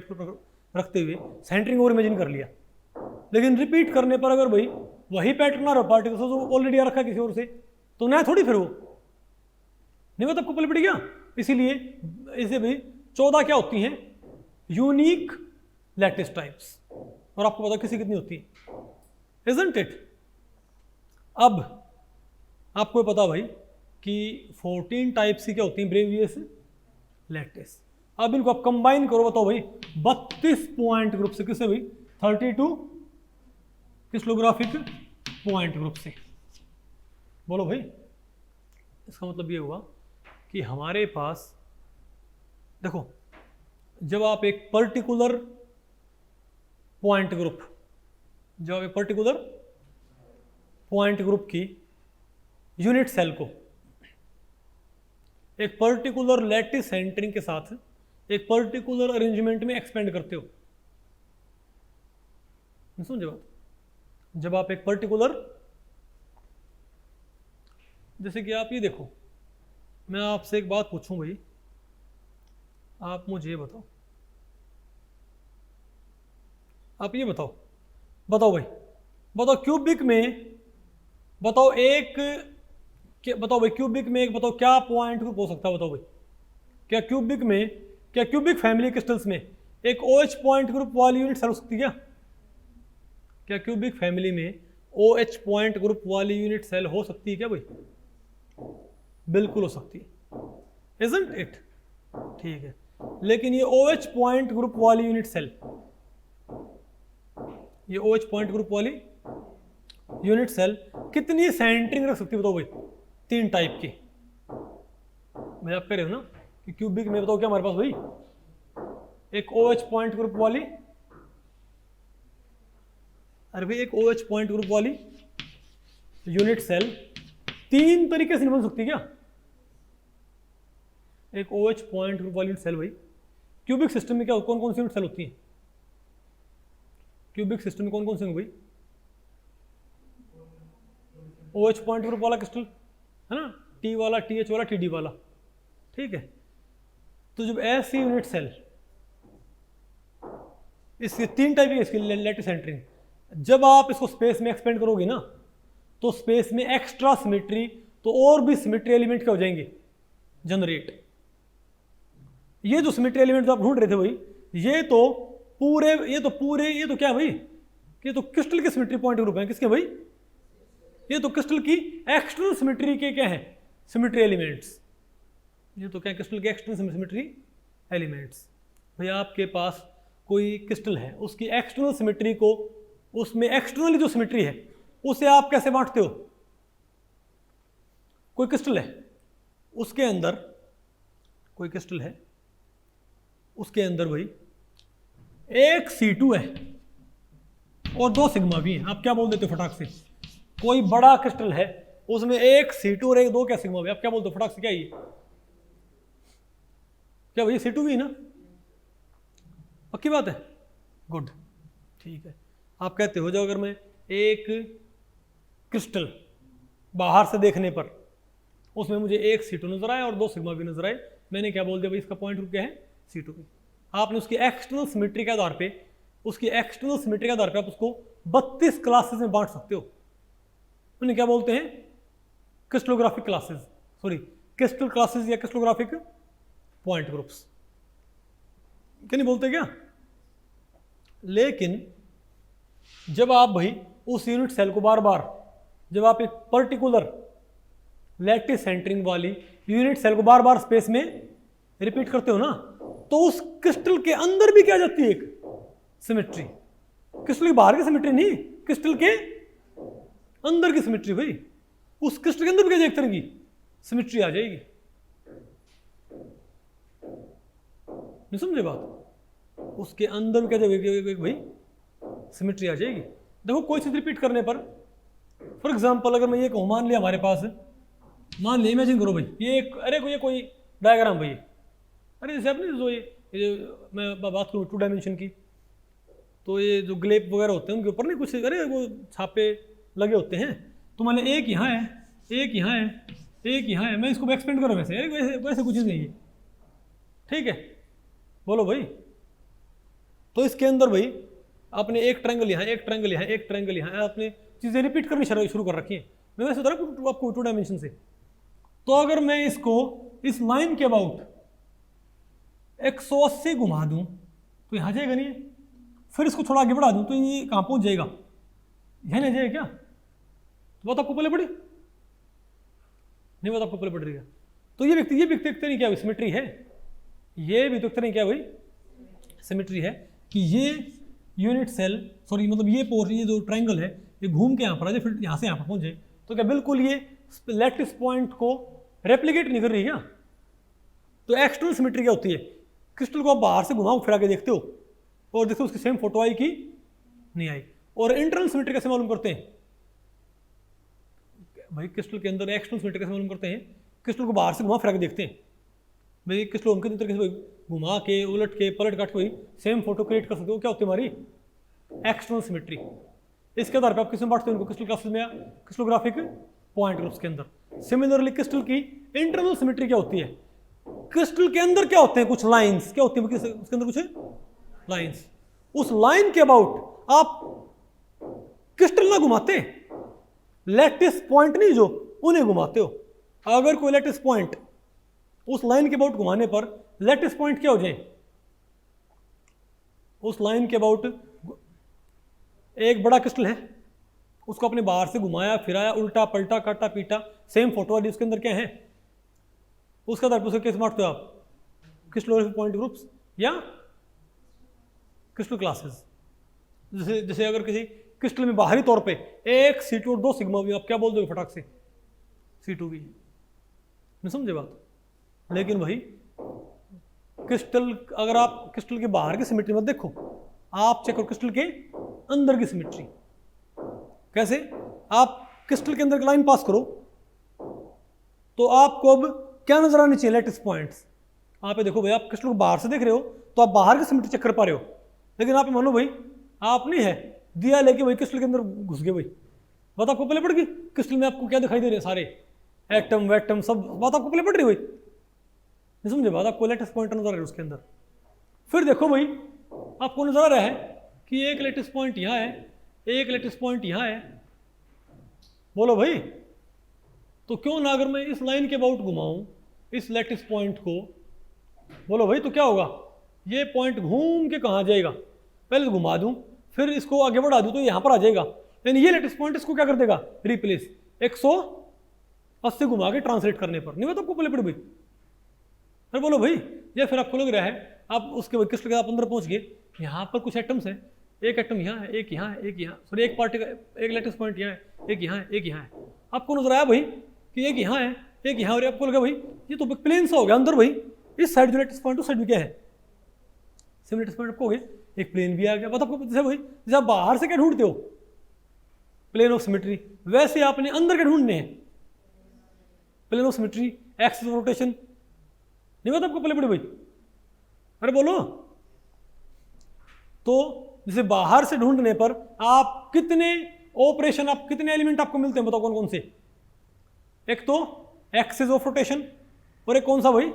ग्रुप रखते हुए सेंटरिंग और इमेजिन कर लिया। लेकिन रिपीट करने पर अगर भाई वही पैटर्न आ रहा पार्टिकल्स जो ऑलरेडी आ रखा है किसी और से, तो नया थोड़ी फिर वो नहीं मतलब आपको पहले पड़ी क्या। इसीलिए इसे भाई 14 क्या होती हैं यूनिक लैटिस टाइप्स, और आपको पता किसी कितनी होती है, इजंट इट। अब आपको पता भाई कि 14 टाइप्स की क्या होती हैं ब्रेवियस लैटिस। अब इनको आप कंबाइन करो, बताओ भाई 32 पॉइंट ग्रुप से, किससे भाई 32 क्रिस्टलोग्राफिक पॉइंट ग्रुप से। बोलो भाई, इसका मतलब ये हुआ कि हमारे पास देखो, जब आप एक पर्टिकुलर पॉइंट ग्रुप की यूनिट सेल को एक पर्टिकुलर लैटिस सेंटरिंग के साथ एक पर्टिकुलर अरेंजमेंट में एक्सपेंड करते हो। समझे बात? जब आप एक पर्टिकुलर, जैसे कि आप ये देखो, मैं आपसे एक बात पूछूं भाई, आप मुझे ये बताओ, आप ये बताओ भाई, बताओ क्यूबिक में, बताओ एक, बताओ भाई क्यूबिक में एक, बताओ क्या पॉइंट ग्रुप हो सकता है, बताओ भाई, क्या क्यूबिक में, क्या क्यूबिक फैमिली क्रिस्टल्स में एक OH पॉइंट ग्रुप वाली यूनिट सेल हो सकती है? क्या क्यूबिक फैमिली में OH पॉइंट ग्रुप वाली यूनिट सेल हो सकती है क्या भाई? बिल्कुल हो सकती है, isn't it? ठीक है, लेकिन ये OH पॉइंट ग्रुप वाली यूनिट सेल, ये OH पॉइंट ग्रुप वाली यूनिट सेल कितनी सेंटरिंग रख सकती है, बताओ भाई? 3 टाइप की। मैं आप कह रहे हो ना कि क्यूबिक में, बताओ क्या हमारे पास भाई, एक OH पॉइंट ग्रुप वाली, अरे भाई एक OH पॉइंट ग्रुप वाली यूनिट सेल 3 तरीके से नहीं बन सकती क्या? एक OH पॉइंट ग्रुप वाली यूनिट सेल भाई, क्यूबिक सिस्टम में क्या कौन कौन सी यूनिट सेल होती है? क्यूबिक सिस्टम में कौन कौन से होंगे भाई? OH पॉइंट ग्रुप वाला क्रिस्टल है ना, T वाला, TH वाला, TD वाला, ठीक है। तो जब ऐसी यूनिट सेल, इसके 3 टाइप है इसकी लैटिस सेंटरिंग, जब आप इसको स्पेस में एक्सपेंड करोगे ना, तो स्पेस में एक्स्ट्रा सिमेट्री, तो और भी सिमेट्री एलिमेंट क्या हो जाएंगे? जनरेट। ये जो सिमेट्री एलिमेंट आप ढूंढ रहे थे भाई, ये तो क्या है भाई? ये तो क्रिस्टल के सिमेट्री पॉइंट ग्रुप है। किसके भाई? ये तो क्रिस्टल की एक्सटर्नल सिमेट्री के क्या है? Symmetry elements. ये तो क्या है? क्रिस्टल के एक्सटर्नल सिमेट्री एलिमेंट्स। भाई आपके पास कोई क्रिस्टल है, उसकी एक्सटर्नल सिमेट्री को, उसमें एक्सटर्नली जो सिमेट्री है उसे आप कैसे बांटते हो? कोई क्रिस्टल है, उसके अंदर कोई क्रिस्टल है, उसके अंदर भाई एक C2 है और 2 सिग्मा भी है। आप क्या बोल देते हो फटाक से? कोई बड़ा क्रिस्टल है, उसमें एक C2 और एक 2 क्या सिग्मा भी। आप क्या बोलते हो फटाक से? क्या ये क्या भाई C2 भी है ना? पक्की बात है? गुड, ठीक है। आप कहते हो जो अगर मैं एक क्रिस्टल बाहर से देखने पर उसमें मुझे एक C2 नजर आए और 2 सिग्मा भी नजर आए, मैंने क्या बोल दिया भाई? इसका पॉइंट ग्रुप क्या है? C2 भी। आपने उसकी एक्सटर्नल सिमेट्री के आधार पे, आप उसको 32 क्लासेस में बांट सकते हो। उन्हें क्या बोलते हैं? Crystallographic classes, sorry crystal classes या क्रिस्टलोग्राफिक पॉइंट ग्रुप्स, क्या नहीं बोलते क्या? लेकिन जब आप भाई उस यूनिट सेल को बार बार, जब आप एक पर्टिकुलर लैटिस सेंटरिंग वाली यूनिट सेल को बार बार स्पेस में रिपीट करते हो ना, तो उस क्रिस्टल के अंदर भी क्या जाती है? एक सिमेट्री। क्रिस्टल के बाहर की सिमेट्री नहीं, क्रिस्टल के अंदर की सिमेट्री भाई। उस क्रिस्टल के अंदर भी क्या एक तरह की सिमेट्री आ जाएगी। नहीं समझे बात? उसके अंदर भी क्या जाएगी भाई? सिमेट्री आ जाएगी। देखो कोई चीज रिपीट करने पर, फॉर एग्जाम्पल अगर मैं ये कहूँ, मान लिया हमारे पास, मान लिया, इमेजिन करो भाई ये एक, अरे ये कोई डायग्राम भाई, अरे जैसे आपने जो ये मैं बात करूँ 2 डायमेंशन की, तो ये जो ग्लेप वगैरह होते हैं उनके ऊपर नहीं कुछ, अरे वो छापे लगे होते हैं, तो मान लिया एक यहाँ है, एक यहाँ है, एक यहाँ है, मैं इसको एक्सपेंड करूँ वैसे, अरे वैसे कुछ चीज़ नहीं है, ठीक है? बोलो भाई। तो इसके अंदर भाई आपने एक ट्रायंगल यहाँ, एक ट्रायंगल यहाँ, एक ट्रायंगल यहाँ, आपने चीज़ें रिपीट करनी शुरू कर रखी है। मैं वैसे बता रहा हूँ आपको 2 डायमेंशन से। तो अगर मैं इसको इस लाइन के अबाउट 180 घुमा दूं तो यहाँ जाएगा नहीं, फिर इसको थोड़ा आगे बढ़ा दूं तो ये कहाँ पहुँच जाएगा? यहाँ नहीं जाएगा क्या? तो बात आपको पहले पड़ी नहीं? बात आपको पहले पड़ रही है? तो ये व्यक्ति एक तरह क्या सिमेट्री है, ये भी तो एक तरह क्या भाई? सिमेट्री है कि ये यूनिट सेल, सॉरी मतलब ये जो ट्रायंगल है, ये घूम के यहाँ पर आ जाए, फिर यहाँ से यहाँ पर पहुँच जाए, तो क्या बिल्कुल ये लैटिस पॉइंट को रेप्लिकेट नहीं कर रही क्या? तो एक्सटर्नल सिमेट्री क्या होती है? क्रिस्टल को आप बाहर से घुमाओ फिरा के देखते हो और देखते हो उसकी सेम फोटो आई कि नहीं आई। और इंटरनल सिमेट्री कैसे मालूम करते हैं भाई? क्रिस्टल के अंदर एक्सटर्नल सिमेट्री कैसे मालूम करते हैं? क्रिस्टल को बाहर से घुमा फिरा के देखते हैं, भाई क्रिस्टल हम कितनी तरीके से घुमा के उलट के पलट काट के भाई सेम फोटो क्रिएट कर सकते हो। क्या होती है हमारी एक्सटर्नल सिमेट्री। इसके आधार पर आप किसमें बांटते हो इनको क्रिस्टल क्लासेस में या क्रिस्टलोग्राफिक पॉइंट ग्रुप्स के अंदर। सिमिलरली क्रिस्टल की इंटरनल सिमेट्री क्या होती है, क्रिस्टल के अंदर क्या होते हैं कुछ लाइंस, क्या होती है उसके अंदर कुछ लाइंस। उस लाइन के अबाउट आप क्रिस्टल ना घुमाते, लैटिस पॉइंट नहीं जो उन्हें घुमाते हो। अगर कोई लैटिस पॉइंट उस लाइन के अबाउट घुमाने पर लैटिस पॉइंट क्या हो जाए, उस लाइन के अबाउट एक बड़ा क्रिस्टल है, उसको अपने बाहर से घुमाया फिराया उल्टा पलटा काटा पीटा, सेम फोटो वाली उसके अंदर क्या है, उसका आधार पर कैसे बांटते हो आप, क्रिस्टलोग्राफिक पॉइंट ग्रुप्स या क्रिस्टल क्लासेस। जैसे जैसे अगर किसी क्रिस्टल में बाहरी तौर पे एक C2 और 2 सिग्मा भी, आप क्या बोल दोगे फटाक से, C2 भी, नहीं समझे बात। लेकिन भाई क्रिस्टल, अगर आप क्रिस्टल के बाहर की सिमेट्री मत देखो, आप चेक करो क्रिस्टल के अंदर की सिमेट्री। कैसे, आप क्रिस्टल के अंदर की लाइन पास करो तो आपको अब क्या नजर आनी चाहिए, लैटिस पॉइंट्स। आप देखो भाई, आप क्रिस्टल को बाहर से देख रहे हो तो आप बाहर की सिमेट्री चेक कर पा रहे हो, लेकिन आप मानो भाई आप नहीं है दिया लेके भाई क्रिस्टल के अंदर घुस गए, भाई बात आपको पहले पड़ गई। क्रिस्टल में आपको क्या दिखाई दे रहे हैं, सारे एटम वैटम सब बात आपको पहले पड़ रही है भाई, नहीं समझे बात। आपको लैटिस पॉइंट नजर आ रहा है उसके अंदर। फिर देखो भाई, आपको नजर आ रहा है कि एक लैटिस पॉइंट यहाँ है, एक लैटिस पॉइंट यहाँ है। बोलो भाई, तो क्यों ना अगर मैं इस लाइन के अबाउट घुमाऊं इस लैटिस पॉइंट को, बोलो भाई, तो क्या होगा, ये पॉइंट घूम के कहाँ जाएगा, पहले तो घुमा दूं फिर इसको आगे बढ़ा दूं तो यहाँ पर आ जाएगा, यानी ये लैटिस पॉइंट इसको क्या कर देगा, रिप्लेस 180 घुमा के ट्रांसलेट करने पर। नहीं बता आपको पहले पड़ी भाई। अरे बोलो भाई, ये फिर आपको लग रहा है आप उसके क्रिस्टल के आप अंदर पहुंच गए, यहाँ पर कुछ एटम्स हैं, एक एटम यहाँ है, एक यहाँ है, एक यहाँ, सॉरी एक पार्टिकल, एक लैटिस पॉइंट यहाँ है, एक यहाँ है, एक यहाँ है। आपको नजर आया भाई कि एक यहाँ है, एक यहाँ, और आपको लगा भाई ये तो प्लेन सा हो गया अंदर भाई, इस साइड जो लैटिस पॉइंट उस साइड भी क्या है, सेम लैटिस पॉइंट आपको हो गया, एक प्लेन भी आ गया। बता आपको जैसे भाई, जैसे आप बाहर से क्या ढूंढते हो, प्लेन ऑफ सिमेट्री, वैसे आपने अंदर क्या ढूंढने हैं, plane of symmetry, axis of rotation. नहीं बता आपको पहले पड़े भाई। अरे बोलो, तो जैसे बाहर से ढूंढने पर आप कितने ऑपरेशन, आप कितने एलिमेंट आपको मिलते हैं, बताओ कौन कौन से। एक तो एक्सिस ऑफ रोटेशन, और एक कौन सा भाई,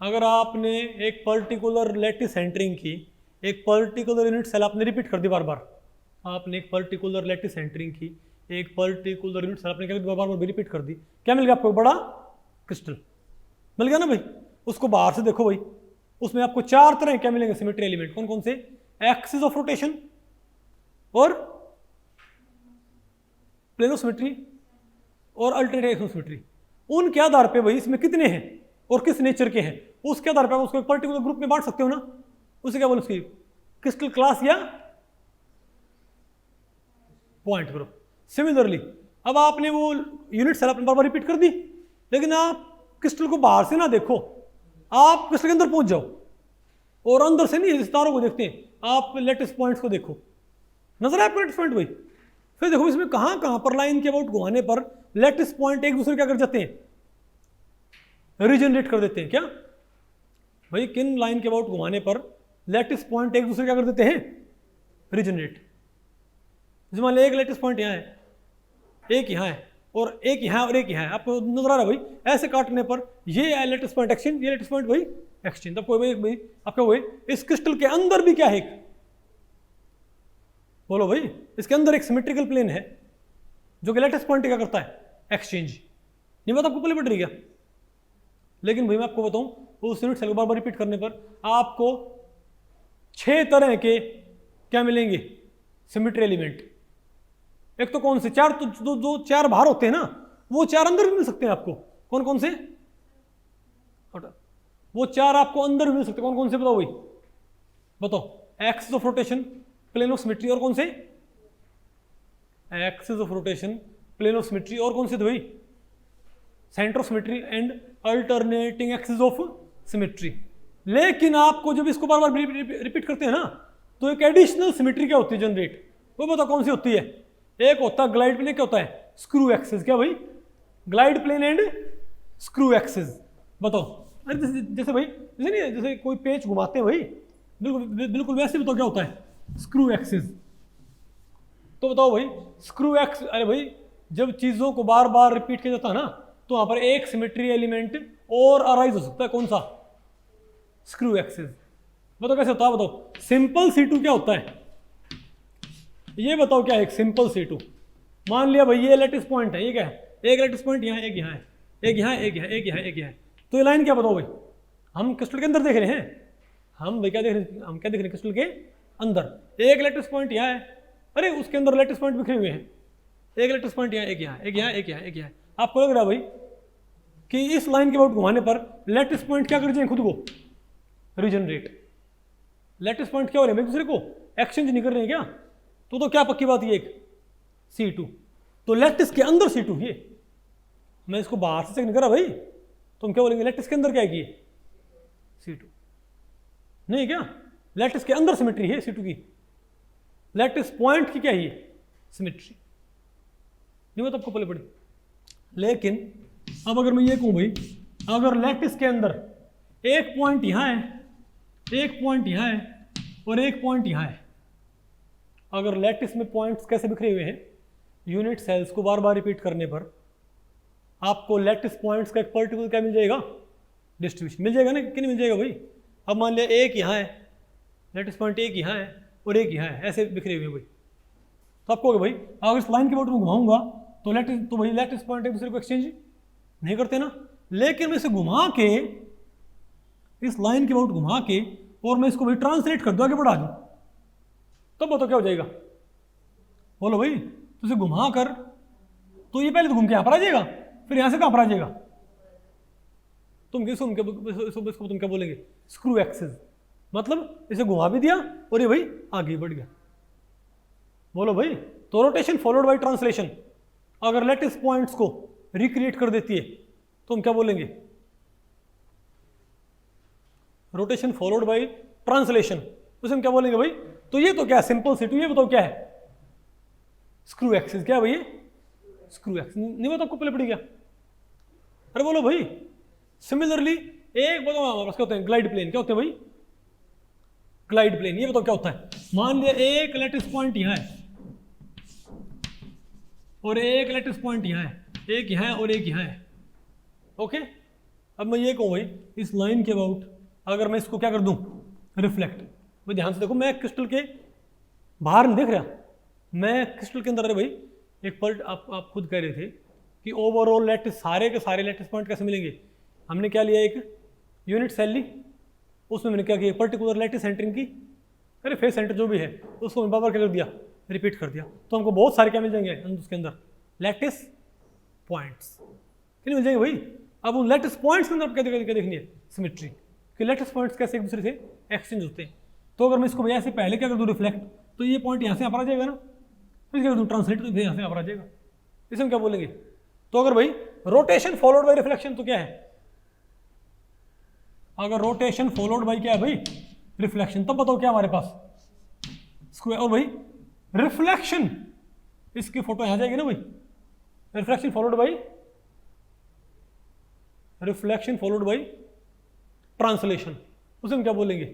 अगर आपने एक पर्टिकुलर लैटिस सेंटरिंग की, एक पर्टिकुलर यूनिट सेल आपने रिपीट कर दी बार बार, आपने एक पर्टिकुलर लैटिस सेंटरिंग की, एक पर्टिकुलर यूनिट सेल आपने क्या बार बार रिपीट कर दी, क्या मिल गया आपको, बड़ा क्रिस्टल मिल गया ना भाई। उसको बाहर से देखो भाई, उसमें आपको 4 तरह क्या मिलेंगे सिमेट्री एलिमेंट, कौन कौन से, एक्सिस ऑफ रोटेशन और प्लेन ऑफ सिमेट्री और अल्टरनेट एक्सिस ऑफ सिमेट्री। उनके आधार पे भाई इसमें कितने हैं और किस नेचर के हैं, उसके आधार पर आप उसको एक पर्टिकुलर ग्रुप में बांट सकते हो ना, उसे क्या बोलो, उसकी क्रिस्टल क्लास या पॉइंट ग्रुप। सिमिलरली अब आपने वो यूनिट सेल अपने बार बार रिपीट कर दी, लेकिन आप क्रिस्टल को बाहर से ना देखो, आप क्रिस्टल के अंदर पहुंच जाओ, और अंदर से नहीं सितारों को देखते हैं, आप लैटिस पॉइंट्स को देखो, नजर आया आपको लैटिस पॉइंट भाई। फिर देखो इसमें कहां कहां पर लाइन के अबाउट घुमाने पर लैटिस पॉइंट एक दूसरे क्या कर जाते हैं, रीजनरेट कर देते हैं। क्या भाई, किन लाइन के अबाउट घुमाने पर लैटिस पॉइंट एक दूसरे क्या कर देते हैं, रीजनरेट। जैसे मान लीजिए एक लैटिस पॉइंट यहाँ है, एक यहाँ है, और एक यहाँ और एक यहाँ है, आपको नजर आ रहा है भाई, ऐसे काटने पर ये लैटिस पॉइंट एक्सचेंज, ये लैटिस पॉइंट भाई एक्सचेंज। तब कोई भाई आपका हुए इस क्रिस्टल के अंदर भी क्या है, बोलो भाई, इसके अंदर एक सिमेट्रिकल प्लेन है जो कि लैटिस पॉइंट क्या करता है, एक्सचेंज। नहीं बात आपको पहले पड़ रही क्या। लेकिन भाई मैं आपको बताऊं, उस यूनिट सेल को बार बार रिपीट करने पर आपको 6 तरह के क्या मिलेंगे, सिमेट्री एलिमेंट। एक तो कौन से 4, तो जो 4 बाहर होते हैं ना, वो 4 अंदर भी मिल सकते हैं आपको। कौन कौन से, वो 4 आपको अंदर भी मिल सकते हैं। कौन कौन से बताओ भाई, बताओ। Axis of rotation, plane of symmetry, और कौन से, axis of rotation, plane of symmetry, और कौन से थे भाई, centre of symmetry and alternating axis of symmetry. लेकिन आपको जब इसको बार बार रिपीट करते हैं ना, तो एक एडिशनल सिमेट्री क्या होती है जनरेट, वो बताओ कौन सी होती है। एक होता है ग्लाइड प्लेन, क्या होता है, स्क्रू एक्सिस। क्या भाई, glide plane and screw axis. बताओ, अरे जैसे भाई जैसे नहीं, जैसे कोई पेच घुमाते हैं भाई, बिल्कुल बिल्कुल वैसे बताओ क्या होता है स्क्रू एक्सिस। तो बताओ भाई स्क्रू एक्स, अरे भाई जब चीज़ों को बार बार रिपीट किया जाता है ना, तो वहाँ पर एक सिमेट्री एलिमेंट और अराइज हो सकता है, कौन सा? Screw axis. बताओ कैसे होता है, बताओ। सिंपल C2 क्या होता है, ये बताओ क्या है एक सिंपल C2। मान लिया भाई ये लेटिस पॉइंट है, ये क्या है, एक लेटिस पॉइंट यहाँ, एक यहाँ है, एक यहाँ, एक यहाँ, एक यहाँ, एक यहाँ है। तो ये लाइन क्या बताओ भाई, हम क्रिस्टल के अंदर देख रहे हैं, हम भाई क्या देख रहे हैं, हम क्या देख रहे हैं क्रिस्टल के अंदर। एक लेटिस पॉइंट यहाँ है, अरे उसके अंदर लेटिस पॉइंट बिखरे हुए हैं, एक लेटिस पॉइंट यहाँ, एक यहाँ, एक यहाँ, एक यहाँ, एक यहाँ। आपको लग रहा है भाई कि इस लाइन के अबाउट घुमाने पर लेटिस पॉइंट क्या कर जाए, खुद को रीजनरेट। लेटिस पॉइंट क्या हो रहे हैं, एक दूसरे को एक्सचेंज नहीं कर रहे हैं क्या? तो क्या पक्की बात है, एक C2। तो लेटिस के अंदर C2 ये, मैं इसको बाहर से चेक नहीं करा भाई, तो हम क्या बोलेंगे लेटिस के अंदर क्या है C2 नहीं क्या? लेटिस के अंदर सिमेट्री है C2 की, लेटिस पॉइंट की क्या है सिमेट्री, नहीं बात आपको पहले पड़ी। लेकिन अब अगर मैं ये कहूं भाई, अगर लेटिस के अंदर एक पॉइंट यहां है, एक पॉइंट यहां है और एक पॉइंट यहां है, अगर लेटिस में पॉइंट्स कैसे बिखरे हुए हैं, यूनिट सेल्स को बार बार रिपीट करने पर आपको लेटिस पॉइंट्स का एक पर्टिकुलर क्या मिल जाएगा, डिस्ट्रीब्यूशन मिल जाएगा ना, कि नहीं मिल जाएगा भाई। अब मान लिया एक यहाँ है, लेटिस पॉइंट एक यहाँ है और एक यहाँ है, ऐसे बिखरे हुए हैं भाई। तो आपको भाई अगर इस लाइन के बाउट में घुमाऊंगा तो भाई लेटिस पॉइंट एक दूसरे को एक्सचेंज नहीं करते ना। लेकिन मैं इसे घुमा के, इस लाइन के बाउट घुमा के, और मैं इसको भाई ट्रांसलेट कर दूँ, आगे बढ़ा दूँ, तब बताओ क्या हो जाएगा, बोलो भाई। तो इसे घुमा कर, तो ये पहले तो घूम के यहाँ पर आ जाएगा, फिर यहाँ से कहाँ पर आ जाएगा, तुम इसको तुम क्या बोलेंगे, स्क्रू एक्सिस। मतलब इसे घुमा भी दिया और ये भाई आगे बढ़ गया, बोलो भाई। तो रोटेशन फॉलोड बाय ट्रांसलेशन अगर लेटिस पॉइंट्स को रिक्रिएट कर देती है तो हम क्या बोलेंगे, रोटेशन फॉलोड बाय ट्रांसलेशन, उसे हम क्या बोलेंगे भाई। तो ये तो क्या है सिंपल C2, ये बताओ क्या है स्क्रू एक्सिस। क्या है भाई स्क्रू एक्सिस, नहीं बताओ आपको पहले पड़ी क्या, अरे बोलो भाई। सिमिलरली एक बताओ हमारे पास क्या होते हैं, ग्लाइड प्लेन। क्या होते हैं भाई, ग्लाइड प्लेन। ये बताओ क्या होता है, मान लिया एक लेटिस पॉइंट यहां है और एक लेटिस पॉइंट यहां है, एक यहां है और एक यहां है, ओके। अब मैं ये कहूं भाई इस लाइन के अबाउट अगर मैं इसको क्या कर दूं, रिफ्लेक्ट। भाई ध्यान से देखो, मैं क्रिस्टल के बाहर नहीं देख रहा, मैं क्रिस्टल के अंदर। अरे भाई एक पॉइंट आप खुद कह रहे थे कि ओवरऑल लेटिस, सारे के सारे लेटिस पॉइंट कैसे मिलेंगे। हमने क्या लिया, एक यूनिट सेल ली, उसमें मैंने क्या किया, पर्टिकुलर लेटिस सेंटरिंग की, अरे फेस सेंटर जो भी है उसको मैंने बार-बार क्या कर दिया, रिपीट कर दिया। तो हमको बहुत सारे क्या मिल जाएंगे उसके अंदर, लेटिस पॉइंट्स। कितने मिल जाएंगे भाई। अब उन लेटिस पॉइंट्स के अंदर क्या देखनी है, सिमेट्री, कि लेटिस पॉइंट्स कैसे एक दूसरे से एक्सचेंज होते हैं। तो अगर मैं इसको भैया से पहले क्या कर दूँ, रिफ्लेक्ट, तो ये पॉइंट यहाँ से यहाँ पर आ जाएगा ना, फिर क्या कर दूँ ट्रांसलेट, तो यहाँ से यहाँ पर आ जाएगा। इसे हम क्या बोलेंगे। तो अगर भाई रोटेशन फॉलोड बाय रिफ्लेक्शन तो क्या है, अगर रोटेशन फॉलोड बाय क्या है भाई, रिफ्लेक्शन, तब बताओ क्या हमारे पास स्क्वायर। और भाई रिफ्लेक्शन, इसकी फोटो यहां जाएगी ना भाई, reflection followed by, reflection followed by translation, उसे हम क्या बोलेंगे।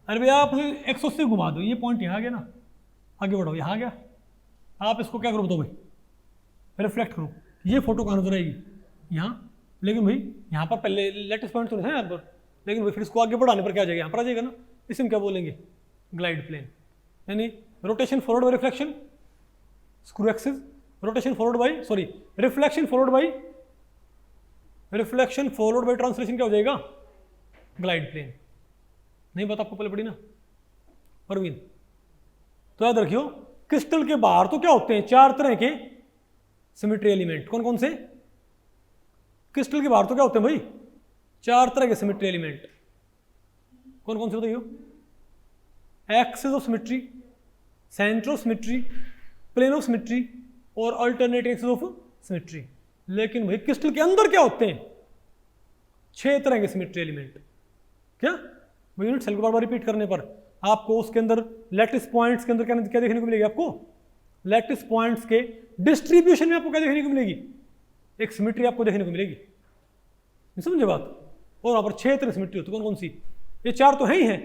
अरे भैया आप 180 घुमा दो, ये पॉइंट यहां आ गया ना, आगे बढ़ो, यहां आ गया, आप इसको क्या करो बताओ भाई, रिफ्लेक्ट करो, ये फोटो कहां नजर आएगी, यहाँ। लेकिन भाई यहाँ पर पहले लेटेस्ट पॉइंट तो नहीं है यहाँ पर, लेकिन भाई फिर इसको आगे बढ़ाने पर क्या आ जाएगा, यहाँ पर आ जाएगा ना। इसे हम क्या बोलेंगे, ग्लाइड प्लेन। यानी rotation followed by reflection, screw axis, rotation followed by, sorry, reflection followed by, reflection followed by translation क्या हो जाएगा, ग्लाइड प्लेन। नहीं बात आपको पहले पड़ी ना परवीन। तो याद रखियो, क्रिस्टल के बाहर तो क्या होते हैं, चार तरह के सिमेट्री एलिमेंट। कौन कौन से, क्रिस्टल के बाहर तो क्या होते हैं भाई, चार तरह के सिमेट्री एलिमेंट। कौन कौन से बताइए, axis of symmetry, centre of symmetry, plane of symmetry और अल्टरनेट एक्सिस ऑफ सिमेट्री। लेकिन भाई क्रिस्टल के अंदर क्या होते हैं, 6 तरह के सिमेट्री एलिमेंट। क्या यूनिट सेल को बार बार रिपीट करने पर आपको उसके अंदर लेटिस पॉइंट्स के अंदर क्या देखने को मिलेगी, आपको लेटिस पॉइंट्स के डिस्ट्रीब्यूशन में आपको क्या देखने को मिलेगी, एक सिमेट्री आपको देखने को मिलेगी, समझे बात। और वहां पर 6 तरह सिमेट्री होती है, कौन कौन सी? ये 4 तो है ही है,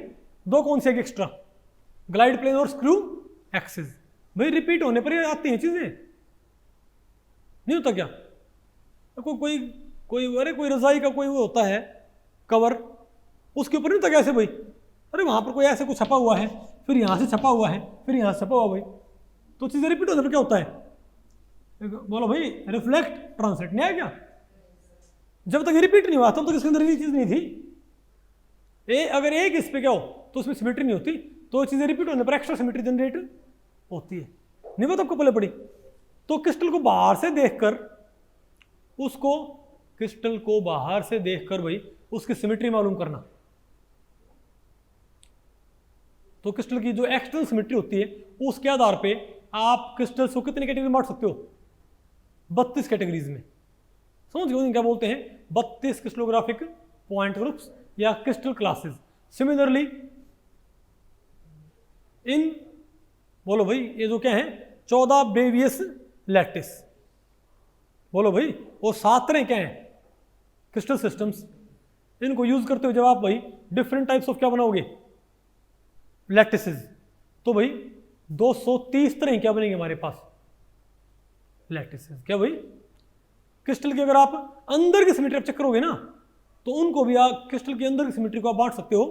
2 कौन सी एक्स्ट्रा, ग्लाइड प्लेन और स्क्रू एक्सिस। भाई रिपीट होने पर ये आती हैं चीजें, नहीं होता क्या? कोई कोई अरे कोई रजाई का कोई वो होता है कवर, उसके ऊपर नहीं होता कैसे भाई, अरे वहां पर कोई ऐसे कुछ छपा हुआ है, फिर यहां से छपा हुआ है, फिर यहां से छपा हुआ भाई, तो चीजें रिपीट होने पर क्या होता है? बोलो भाई, रिफ्लेक्ट ट्रांसलेट नहीं आया क्या? जब तक रिपीट नहीं हुआ तब तक इसके अंदर ये चीज नहीं थी। अगर एक इस पे क्या हो तो उसमें सिमेट्री नहीं होती, तो चीजें रिपीट होने पर एक्स्ट्रा सिमेट्री जनरेट होती है। नहीं बात आपको पहले पड़ी? तो क्रिस्टल को बाहर से देखकर उसको, क्रिस्टल को बाहर से देखकर भाई उसकी सिमेट्री मालूम करना। तो क्रिस्टल की जो एक्सटर्नल सिमेट्री होती है उसके आधार पे आप क्रिस्टल्स को कितनी कैटेगरी में बांट सकते हो? 32 कैटेगरीज में। समझ गए क्या बोलते हैं? 32 क्रिस्टलोग्राफिक पॉइंट ग्रुप्स या क्रिस्टल क्लासेस। सिमिलरली इन, बोलो भाई ये जो क्या है, 14 ब्रेवियस लैटिस, बोलो भाई, और 7 तरह क्या है क्रिस्टल सिस्टम्स। इनको यूज करते हुए जब आप भाई डिफरेंट टाइप्स ऑफ क्या बनाओगे, लैटिसेस, तो भाई 230 तरह क्या बनेंगे हमारे पास लैटिसेस। क्या भाई? क्रिस्टल की अगर आप अंदर की सिमेट्री चेक करोगे ना, तो उनको भी आप क्रिस्टल के अंदर की सिमेट्री को आप बांट सकते हो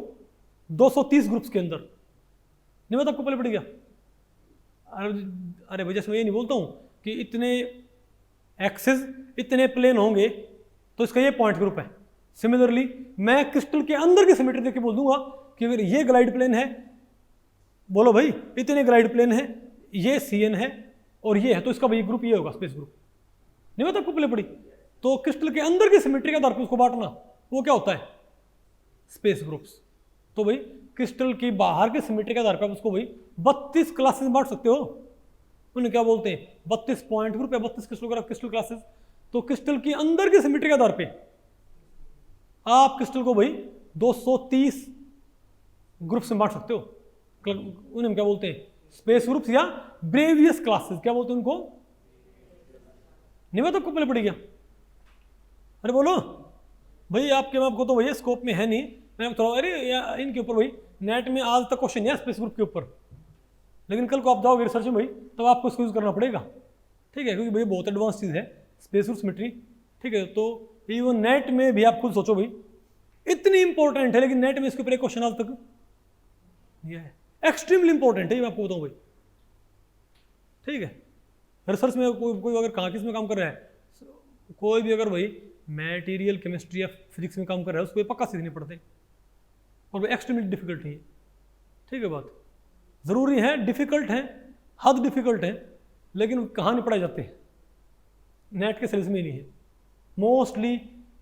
230 ग्रुप्स के अंदर। नहीं बात आपको पहले पड़ गया? अरे भाई जैसे मैं ये नहीं बोलता हूं कि इतने एक्सिस इतने प्लेन होंगे तो इसका ये पॉइंट ग्रुप है। सिमिलरली मैं क्रिस्टल के अंदर की सिमेट्री देख के बोल दूंगा कि अगर ये ग्लाइड प्लेन है, बोलो भाई इतने ग्लाइड प्लेन है, ये CN है और ये है, तो इसका भाई ग्रुप ये होगा, स्पेस ग्रुप। नहीं बात आपको पहले पड़ी? तो क्रिस्टल के अंदर की सिमेट्री के आधार पर उसको बांटना, वो क्या होता है? Space groups. तो भाई क्रिस्टल की बाहर की सिमेट्री के आधार पर उसको भाई 32 क्लासेस बांट सकते हो। उन्हें क्या बोलते हैं? 32 पॉइंट ग्रुप या 32 क्रिस्टल क्लासेस। तो क्रिस्टल की अंदर की सिमेट्री के आधार पे आप क्रिस्टल को भाई 230 ग्रुप्स में बांट सकते हो। उन्हें क्या बोलते हैं? स्पेस ग्रुप्स या ब्रेवियस क्लासेस। क्या बोलते हैं उनको? नहीं बात आपको पहले पड़ी क्या? अरे बोलो भाई, आपके में आपको तो भैया स्कोप में है नहीं, मैं थोड़ा अरे इनके ऊपर भाई नेट में आज तक क्वेश्चन है स्पेस ग्रुप के ऊपर, लेकिन कल को आप जाओगे रिसर्च में भाई तब आपको इसको यूज करना पड़ेगा, ठीक है, क्योंकि भाई बहुत एडवांस चीज़ है स्पेस ग्रुप सिमेट्री, ठीक है। तो इवन नेट में भी आप खुद सोचो भाई इतनी इंपॉर्टेंट है, लेकिन नेट में इसके ऊपर एक क्वेश्चन आज तक ये है, एक्सट्रीमली इंपॉर्टेंट है, ये मैं आपको बताऊँ भाई, ठीक है। रिसर्च में कोई अगर कहाँ किस में काम कर रहा है, कोई भी अगर भाई मैटेरियल केमिस्ट्री या फिजिक्स में काम कर रहा है उसको पक्का सीखने पड़ते और वो एक्सट्रीमली डिफिकल्ट है, ठीक है। बात ज़रूरी है, डिफ़िकल्ट है, हद डिफ़िकल्ट है, लेकिन कहाँ नहीं पढ़ाए जाते हैं? नेट के सिलेबस में नहीं है, मोस्टली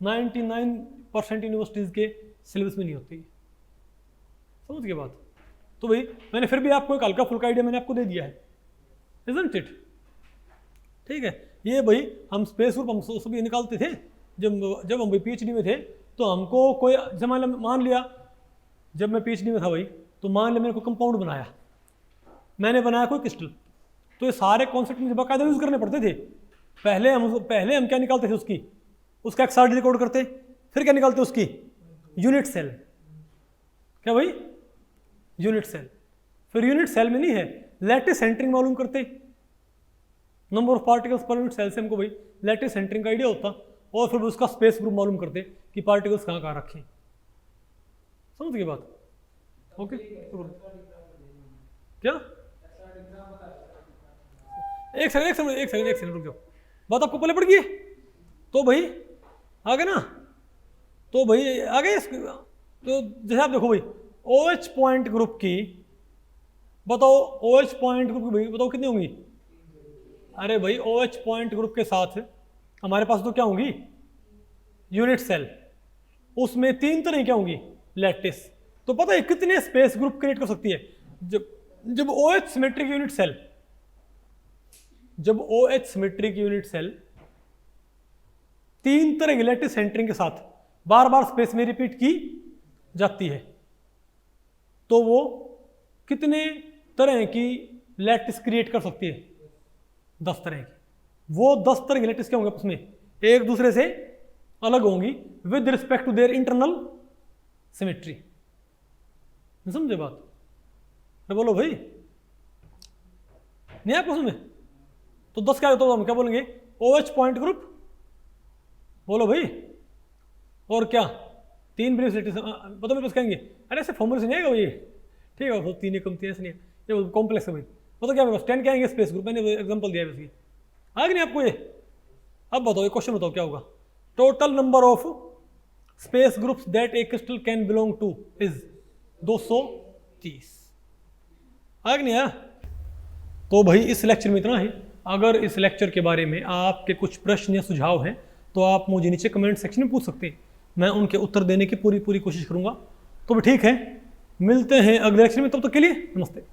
99% यूनिवर्सिटीज़ के सिलेबस में नहीं होती, समझ गए बात। तो भाई मैंने फिर भी आपको एक हल्का फुल्का आइडिया मैंने आपको दे दिया है, इज़न्ट इट, ठीक है। ये भाई हम स्पेस ग्रुप हम सभी निकालते थे जब हम भाई PhD में थे, तो हमको कोई जमाना मान लिया, जब मैं PhD में था भाई, तो मान लिया मैंने कोई कंपाउंड बनाया, मैंने बनाया कोई क्रिस्टल, तो ये सारे कॉन्सेप्ट मुझे बाकायदा यूज करने पड़ते थे। पहले हम क्या निकालते थे उसका XRD रिकॉर्ड करते, फिर क्या निकालते उसकी यूनिट सेल, क्या भाई यूनिट सेल, फिर यूनिट सेल में नहीं है लैटिस सेंटरिंग मालूम करते, number of particles per unit cell से हमको भाई लैटिस सेंटरिंग का आइडिया होता, और फिर उसका स्पेस ग्रुप मालूम करते कि पार्टिकल्स कहाँ कहाँ रखें, समझ गए बात? ओके क्या? एक सेकंड रुक जाओ, बात आपको पहले पड़ गई है? तो भाई आगे ना, तो भाई आगे तो जैसे आप देखो भाई OH पॉइंट ग्रुप की बताओ, OH पॉइंट ग्रुप की भाई बताओ कितनी होंगी? अरे भाई OH पॉइंट ग्रुप के साथ हमारे पास तो क्या होंगी? यूनिट सेल, उसमें 3 तरह क्या होंगी? लैटिस। तो पता है कितने स्पेस ग्रुप क्रिएट कर सकती है? जब OH सिमेट्रिक यूनिट सेल, जब OH सिमेट्रिक यूनिट सेल 3 तरह की लैटिस सेंटरिंग के साथ बार बार स्पेस में रिपीट की जाती है, तो वो कितने तरह की लैटिस क्रिएट कर सकती है? 10 तरह की। वो 10 तरह की लैटिस क्या होंगे उसमें? एक दूसरे से अलग होंगी with respect to their internal symmetry. समझे बात? अरे बोलो भाई, नहीं आपको समझ? तो 10 क्या होता है, हम क्या बोलेंगे? OH पॉइंट ग्रुप, बोलो भाई। और क्या 3 ब्रीफ पता मेरे पास कहेंगे अरे ऐसे फॉर्मूले से नहीं आएगा ये, ठीक है 3 एकम 3 ऐसे नहीं है, ये कॉम्प्लेक्स है भाई। पता क्या मेरे पास 10 क्या आएंगे स्पेस ग्रुप, मैंने एग्जांपल दिया है इसकी, आ गया नहीं आपको ये? अब बताओ, ये क्वेश्चन बताओ क्या होगा? Total number of space groups that A crystal can belong two is 230। आ गया नहीं यार? तो भाई इस लेक्चर में इतना ही। अगर इस लेक्चर के बारे में आपके कुछ प्रश्न या सुझाव हैं तो आप मुझे नीचे कमेंट सेक्शन में पूछ सकते हैं, मैं उनके उत्तर देने की पूरी कोशिश करूंगा। तो भी ठीक है, मिलते हैं अगले लेक्चर में, तब तक के लिए नमस्ते।